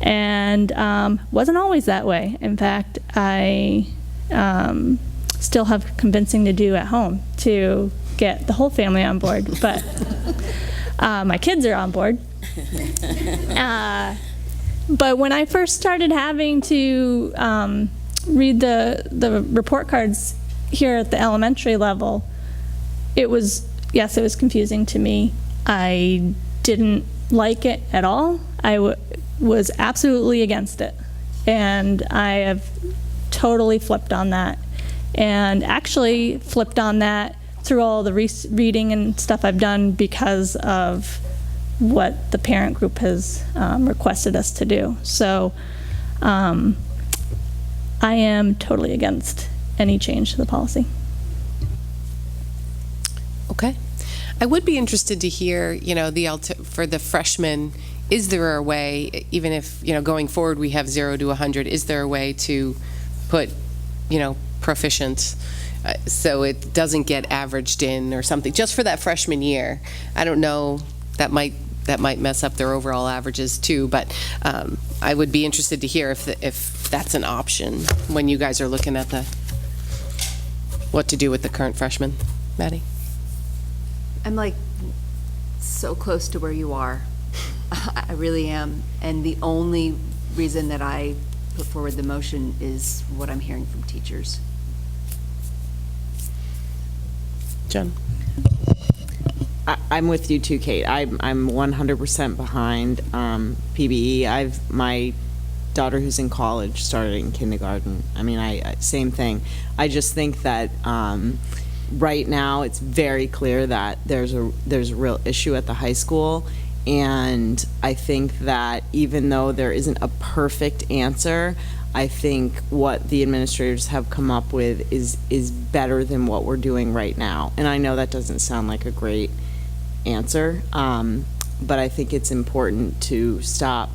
and wasn't always that way. In fact, I still have convincing to do at home to get the whole family on board, but my kids are on board. But when I first started having to read the report cards here at the elementary level, it was confusing to me. I didn't like it at all. I was absolutely against it. And I have totally flipped on that. And actually flipped on that through all the reading and stuff I've done because of what the parent group has requested us to do. So I am totally against any change to the policy. Okay. I would be interested to hear, for the freshmen, is there a way, even if, going forward we have 0 to 100, is there a way to put, proficient so it doesn't get averaged in or something, just for that freshman year? I don't know, that might mess up their overall averages too, but I would be interested to hear if that's an option when you guys are looking at what to do with the current freshmen. Maddie? I'm like so close to where you are. I really am. And the only reason that I put forward the motion is what I'm hearing from teachers. Jen? I'm with you too, Kate. I'm 100% behind PBE. My daughter who's in college started in kindergarten. I mean, same thing. I just think that right now it's very clear that there's a real issue at the high school, and I think that even though there isn't a perfect answer, I think what the administrators have come up with is better than what we're doing right now. And I know that doesn't sound like a great answer, but I think it's important to stop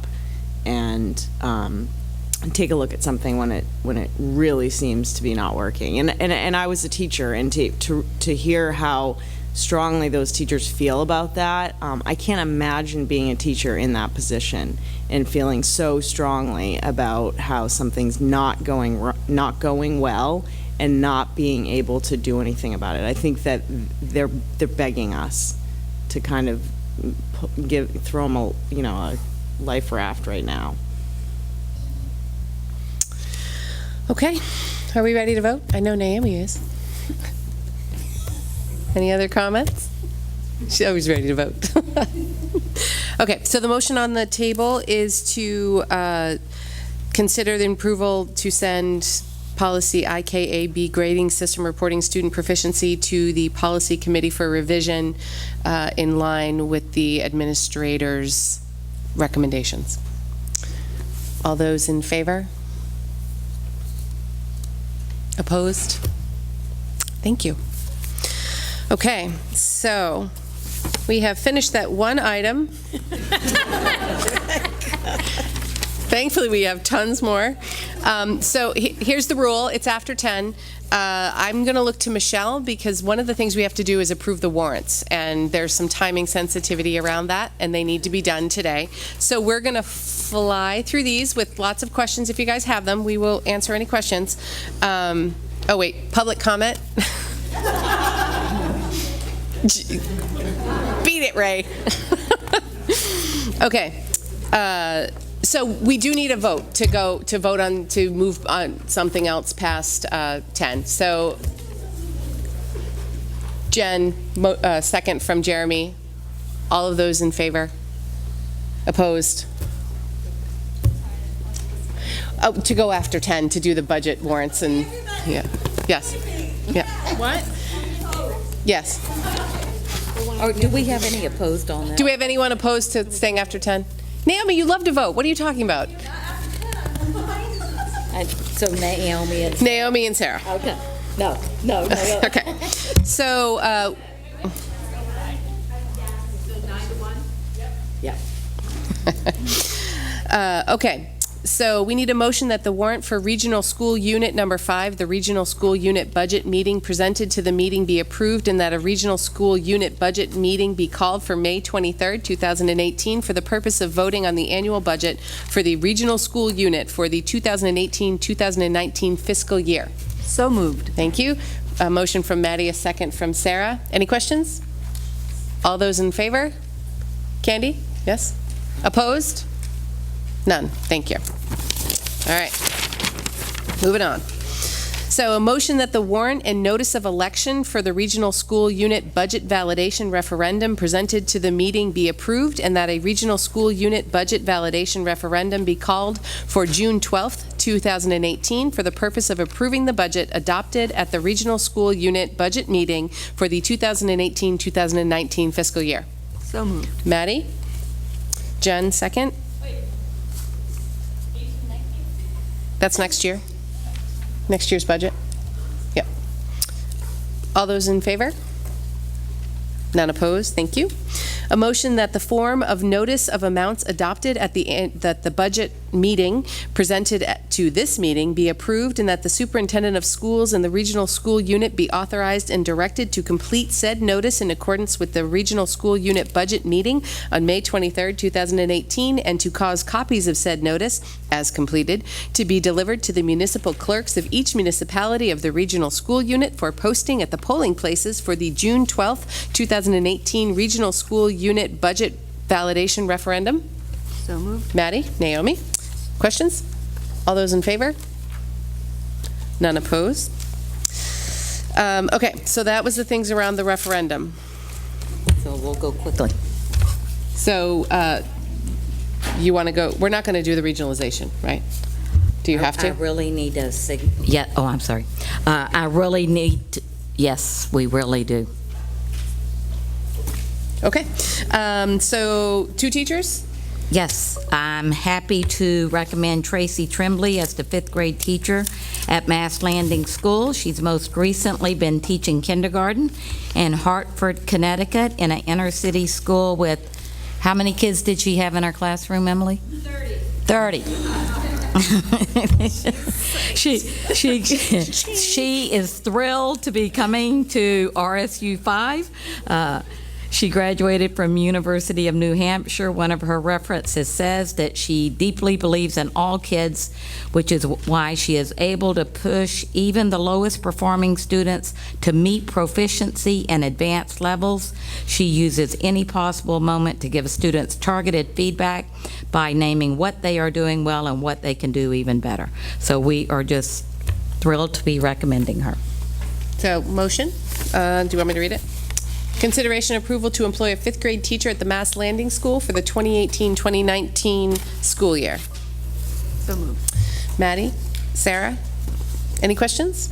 and take a look at something when it really seems to be not working. And I was a teacher, and to hear how strongly those teachers feel about that, I can't imagine being a teacher in that position and feeling so strongly about how something's not going well and not being able to do anything about it. I think that they're begging us to kind of throw them a life raft right now. Okay, are we ready to vote? I know Naomi is. Any other comments? She's always ready to vote. Okay, so the motion on the table is to consider the approval to send policy IKAB grading system reporting student proficiency to the policy committee for revision in line with the administrator's recommendations. All those in favor? Opposed? Thank you. Okay, so we have finished that one item. Thankfully, we have tons more. So here's the rule. It's after 10. I'm going to look to Michelle because one of the things we have to do is approve the warrants, and there's some timing sensitivity around that, and they need to be done today. So we're going to fly through these with lots of questions. If you guys have them, we will answer any questions. Oh, wait, public comment? Beat it, Ray. Okay. So we do need a vote to move on something else past 10. So Jen, second from Jeremy. All of those in favor? Opposed? Oh, to go after 10 to do the budget warrants and, yeah, yes, yeah. What? Yes. Or do we have any opposed on that? Do we have anyone opposed to staying after 10? Naomi, you love to vote. What are you talking about? So Naomi and Sarah. Okay. No. Okay. So, 9 to 1? Yeah. okay. So we need a motion that the warrant for Regional School Unit Number 5, the Regional School Unit Budget Meeting presented to the meeting be approved, and that a Regional School Unit Budget Meeting be called for May 23rd, 2018 for the purpose of voting on the annual budget for the Regional School Unit for the 2018-2019 fiscal year. So moved. Thank you. A motion from Maddie, a second from Sarah. Any questions? All those in favor? Candy? Yes? Opposed? None. Thank you. All right. Moving on. So a motion that the warrant and notice of election for the Regional School Unit Budget Validation Referendum presented to the meeting be approved, and that a Regional School Unit Budget Validation Referendum be called for June 12th, 2018 for the purpose of approving the budget adopted at the Regional School Unit Budget Meeting for the 2018-2019 fiscal year. So moved. Maddie? Jen, second? That's next year? Next year's budget? Yep. All those in favor? None opposed? Thank you. A motion that the form of notice of amounts adopted at the budget meeting presented to this meeting be approved, and that the superintendent of schools and the regional school unit be authorized and directed to complete said notice in accordance with the regional school unit budget meeting on May 23rd, 2018, and to cause copies of said notice, as completed, to be delivered to the municipal clerks of each municipality of the regional school unit for posting at the polling places for the June 12th, 2018 regional school unit budget validation referendum. So moved. Maddie, Naomi, questions? All those in favor? None opposed? Okay, so that was the things around the referendum. So we'll go quickly. So you want to go, we're not going to do the regionalization, right? Do you have to? I really need a I'm sorry. I really need yes, we really do. Okay, so 2 teachers? Yes, I'm happy to recommend Tracy Tremblay as the 5th grade teacher at Mass Landing School. She's most recently been teaching kindergarten in Hartford, Connecticut, in an inner city school with, how many kids did she have in her classroom, Emily? 30. She is thrilled to be coming to RSU 5. She graduated from University of New Hampshire. One of her references says that she deeply believes in all kids, which is why she is able to push even the lowest performing students to meet proficiency and advanced levels. She uses any possible moment to give students targeted feedback by naming what they are doing well and what they can do even better. So we are just thrilled to be recommending her. So motion, do you want me to read it? Consideration approval to employ a 5th grade teacher at the Mass Landing School for the 2018-2019 school year. So moved. Maddie, Sarah, any questions?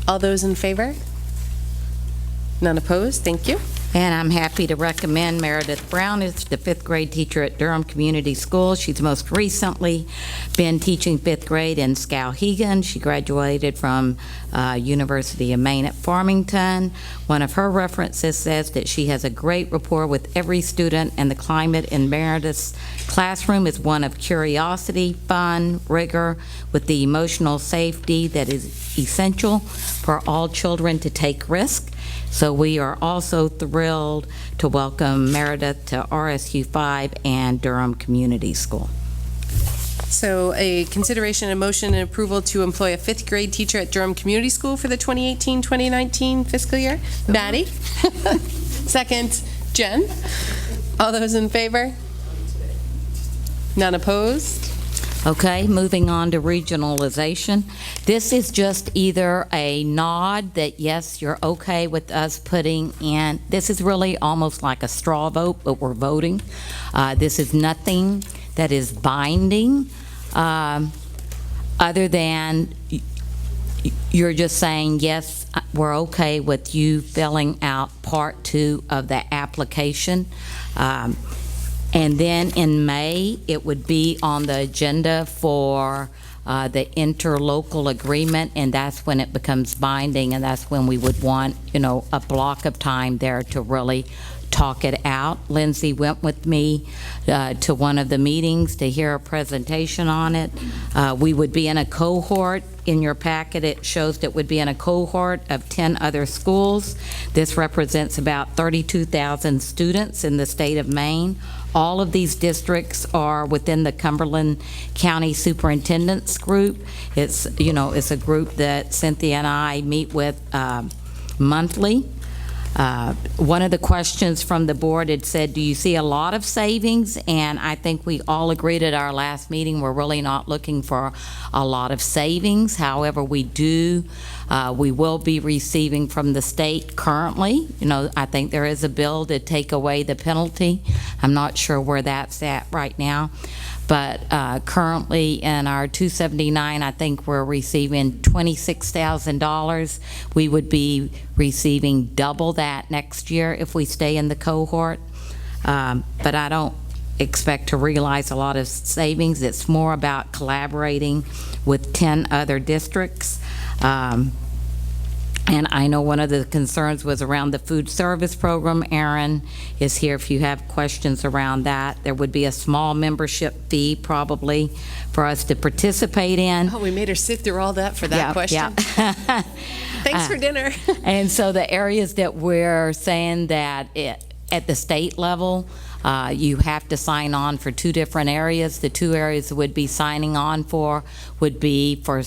All those in favor? None opposed? Thank you. And I'm happy to recommend Meredith Brown as the 5th grade teacher at Durham Community Schools. She's most recently been teaching 5th grade in Skowhegan. She graduated from University of Maine at Farmington. One of her references says that she has a great rapport with every student, and the climate in Meredith's classroom is one of curiosity, fun, rigor, with the emotional safety that is essential for all children to take risk. So we are also thrilled to welcome Meredith to RSU 5 and Durham Community School. So a consideration, a motion, and approval to employ a 5th grade teacher at Durham Community School for the 2018-2019 fiscal year. Maddie. Second, Jen. All those in favor? None opposed? Okay, moving on to regionalization. This is just either a nod that, yes, you're okay with us putting in, this is really almost like a straw vote, but we're voting. This is nothing that is binding, other than you're just saying, yes, we're okay with you filling out part 2 of the application. And then in May, it would be on the agenda for the interlocal agreement, and that's when it becomes binding, and that's when we would want, a block of time there to really talk it out. Lindsay went with me to one of the meetings to hear a presentation on it. We would be in a cohort. In your packet, it shows that would be in a cohort of 10 other schools. This represents about 32,000 students in the state of Maine. All of these districts are within the Cumberland County Superintendent's group. It's a group that Cynthia and I meet with monthly. One of the questions from the board had said, do you see a lot of savings? And I think we all agreed at our last meeting, we're really not looking for a lot of savings. However, we will be receiving from the state currently. I think there is a bill to take away the penalty. I'm not sure where that's at right now. But currently in our 279, I think we're receiving $26,000. We would be receiving double that next year if we stay in the cohort. But I don't expect to realize a lot of savings. It's more about collaborating with 10 other districts. And I know one of the concerns was around the food service program. Aaron is here if you have questions around that. There would be a small membership fee probably for us to participate in. Oh, we made her sit through all that for that question. Yeah. Thanks for dinner. And so the areas that we're saying that at the state level, you have to sign on for 2 different areas. The 2 areas that would be signing on for would be for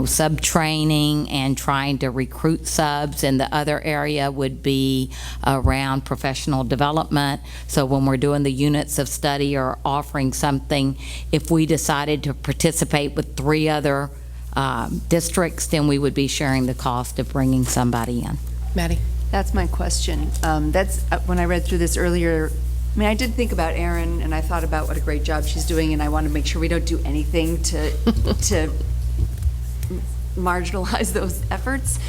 sub-training and trying to recruit subs, and the other area would be around professional development. So when we're doing the units of study or offering something, if we decided to participate with 3 other districts, then we would be sharing the cost of bringing somebody in. Maddie? That's my question. That's when I read through this earlier. I mean, I did think about Erin, and I thought about what a great job she's doing, and I want to make sure we don't do anything to marginalize those efforts.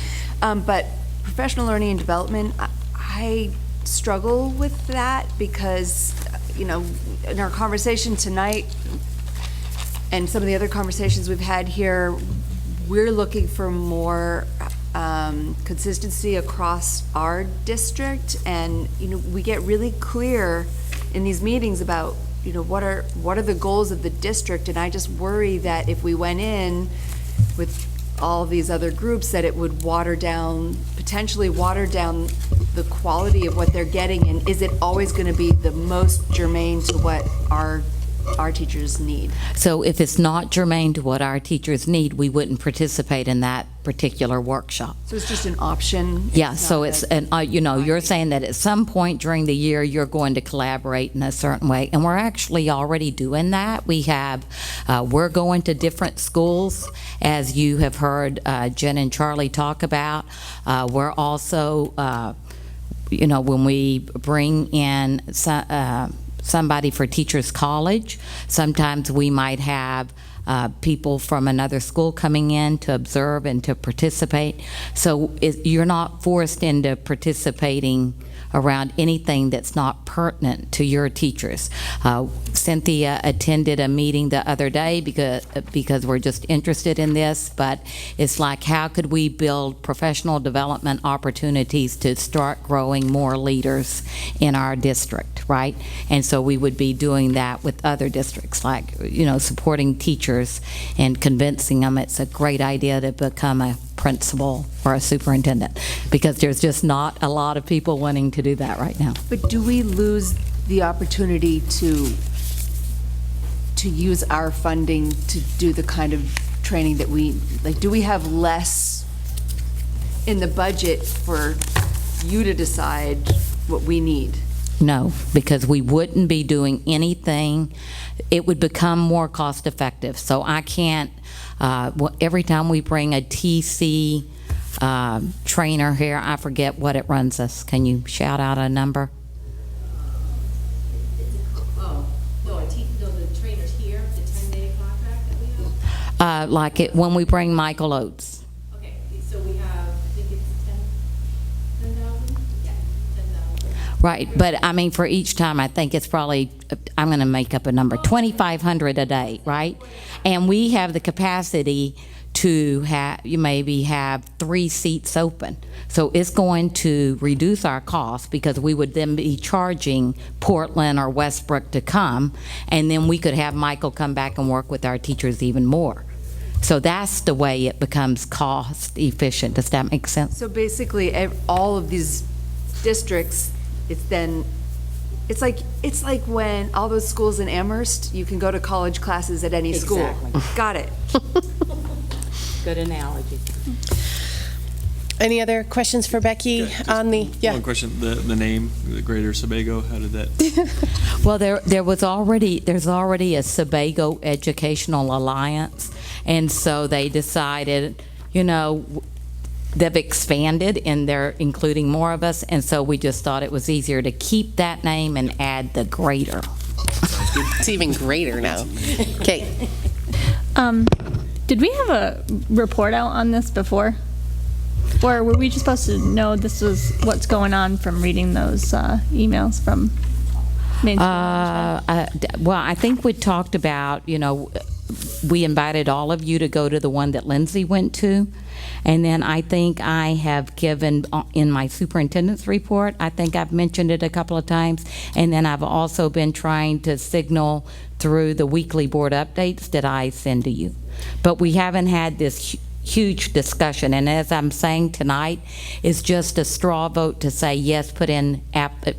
But professional learning and development, I struggle with that because, in our conversation tonight and some of the other conversations we've had here, we're looking for more consistency across our district, and we get really clear in these meetings about what are the goals of the district, and I just worry that if we went in with all these other groups, that it would potentially water down the quality of what they're getting, and is it always going to be the most germane to what our teachers need? So if it's not germane to what our teachers need, we wouldn't participate in that particular workshop. So it's just an option? Yeah, so it's, you're saying that at some point during the year, you're going to collaborate in a certain way, and we're actually already doing that. We're going to different schools, as you have heard Jen and Charlie talk about. We're also, when we bring in somebody for Teachers College, sometimes we might have people from another school coming in to observe and to participate. So you're not forced into participating around anything that's not pertinent to your teachers. Cynthia attended a meeting the other day because we're just interested in this, but it's like, how could we build professional development opportunities to start growing more leaders in our district, right? And so we would be doing that with other districts, like, supporting teachers and convincing them it's a great idea to become a principal or a superintendent, because there's just not a lot of people wanting to do that right now. But do we lose the opportunity to use our funding to do the kind of training that do we have less in the budget for you to decide what we need? No, because we wouldn't be doing anything. It would become more cost effective. So I can't, every time we bring a TC trainer here, I forget what it runs us. Can you shout out a number? The trainers here, the 10-day contract that we have? Like it when we bring Michael Oates. Okay, so we have, I think it's 10,000? Yeah, 10,000. Right, but I mean, for each time, I think it's probably, I'm going to make up a number, 2,500 a day, right? And we have the capacity to have, you maybe have 3 seats open. So it's going to reduce our costs because we would then be charging Portland or Westbrook to come, and then we could have Michael come back and work with our teachers even more. So that's the way it becomes cost efficient. Does that make sense? So basically, all of these districts, it's like when all those schools in Amherst, you can go to college classes at any school. Exactly. Got it. Good analogy. Any other questions for Becky on the, One question, the name, the Greater Sebago, how did that? Well, there's already a Sebago Educational Alliance, and so they decided, they've expanded and they're including more of us, and so we just thought it was easier to keep that name and add the Greater. It's even greater now. Okay. Did we have a report out on this before? Or were we just supposed to know this was what's going on from reading those emails from Main Street? Well, I think we talked about, we invited all of you to go to the one that Lindsay went to. And then I think I have given, in my superintendent's report, I think I've mentioned it a couple of times. And then I've also been trying to signal through the weekly board updates that I send to you. But we haven't had this huge discussion, and as I'm saying tonight, it's just a straw vote to say yes, put in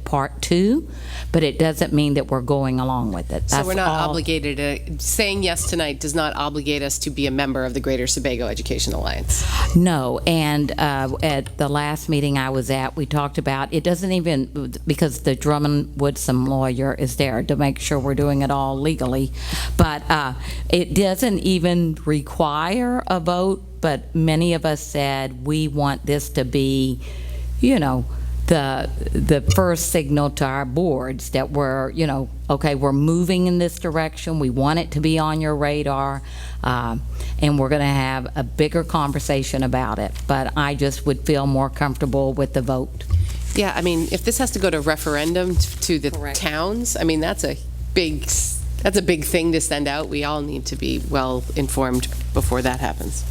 part 2, but it doesn't mean that we're going along with it. So we're not obligated to, saying yes tonight does not obligate us to be a member of the Greater Sebago Education Alliance. No, and at the last meeting I was at, we talked about, it doesn't even, because the Drummond Woodsum lawyer is there to make sure we're doing it all legally, but it doesn't even require a vote. But many of us said we want this to be, the first signal to our boards that we're, okay, we're moving in this direction. We want it to be on your radar, and we're going to have a bigger conversation about it. But I just would feel more comfortable with the vote. Yeah, I mean, if this has to go to referendum to the towns, I mean, that's a big thing to send out. We all need to be well informed before that happens.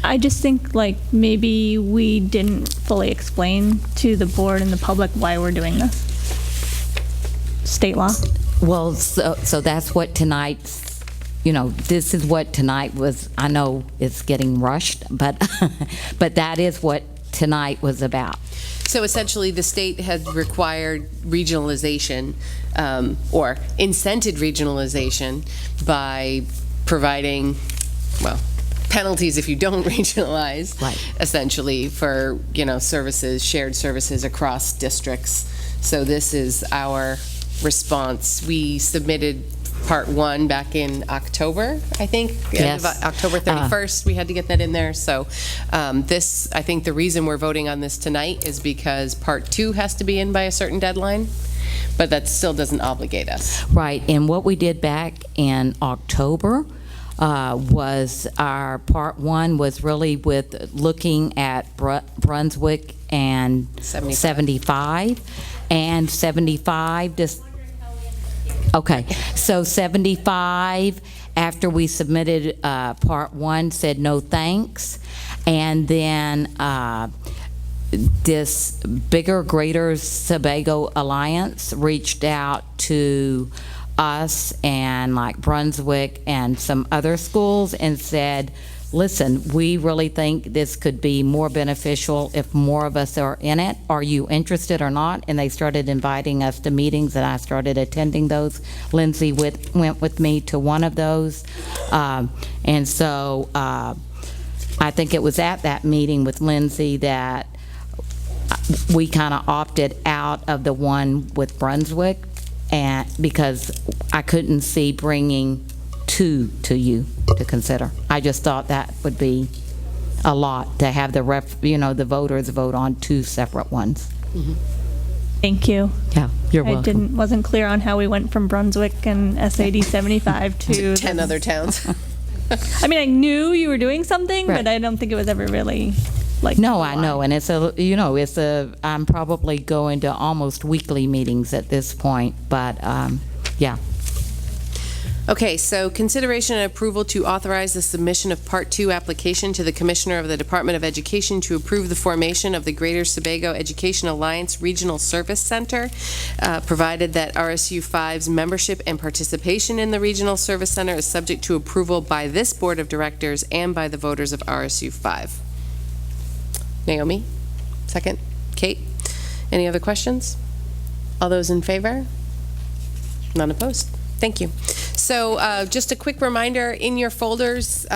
I just think maybe we didn't fully explain to the board and the public why we're doing this. State law. Well, so that's what tonight's, this is what tonight was. I know it's getting rushed, but but that is what tonight was about. So essentially, the state has required regionalization or incented regionalization by providing, penalties if you don't regionalize, right, essentially for, services, shared services across districts. So this is our response. We submitted part 1 back in October, I think. Yes. October 31st, we had to get that in there. So this, I think the reason we're voting on this tonight is because part 2 has to be in by a certain deadline, but that still doesn't obligate us. Right, and what we did back in October was our part 1 was really with looking at Brunswick and 75 and 75 just okay, so 75 after we submitted part 1 said no thanks, and then this bigger Greater Sebago Alliance reached out to us and Brunswick and some other schools and said, listen, we really think this could be more beneficial if more of us are in it. Are you interested or not? And they started inviting us to meetings, and I started attending those. Lindsay went with me to one of those. And so I think it was at that meeting with Lindsay that we kind of opted out of the one with Brunswick, and because I couldn't see bringing two to you to consider. I just thought that would be a lot to have the the voters vote on two separate ones. Thank you. Yeah, you're welcome. Wasn't clear on how we went from Brunswick and SAD 75 to 10 other towns. I mean, I knew you were doing something, Right. but I don't think it was ever really No, I know, and I'm probably going to almost weekly meetings at this point, but yeah. Okay, so consideration and approval to authorize the submission of Part 2 application to the Commissioner of the Department of Education to approve the formation of the Greater Sebago Education Alliance Regional Service Center, provided that RSU 5's membership and participation in the Regional Service Center is subject to approval by this Board of Directors and by the voters of RSU 5. Naomi, second. Kate, any other questions? All those in favor? None opposed. Thank you. So just a quick reminder, in your folders,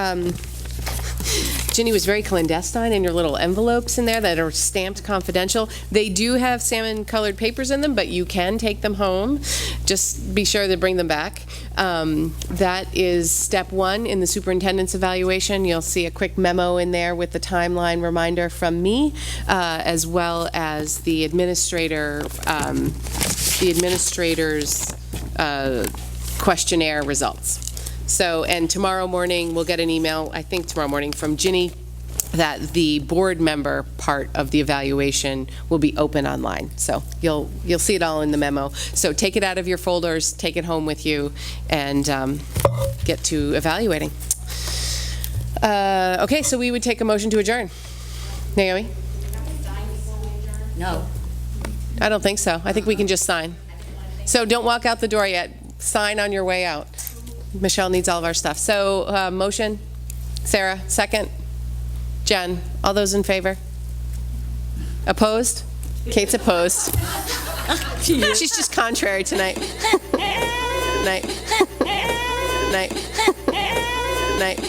Ginny was very clandestine in your little envelopes in there that are stamped confidential. They do have salmon-colored papers in them, but you can take them home. Just be sure to bring them back. That is step 1 in the superintendent's evaluation. You'll see a quick memo in there with the timeline reminder from me, as well as the administrator's questionnaire results. So, and tomorrow morning, we'll get an email, I think tomorrow morning, from Ginny that the board member part of the evaluation will be open online. So you'll see it all in the memo. So take it out of your folders, take it home with you, and get to evaluating. Okay, so we would take a motion to adjourn. Naomi? No. I don't think so. I think we can just sign. So don't walk out the door yet. Sign on your way out. Michelle needs all of our stuff. So motion, Sarah, second. Jen, all those in favor? Opposed? Kate's opposed. She's just contrary tonight. Night. Night. Night.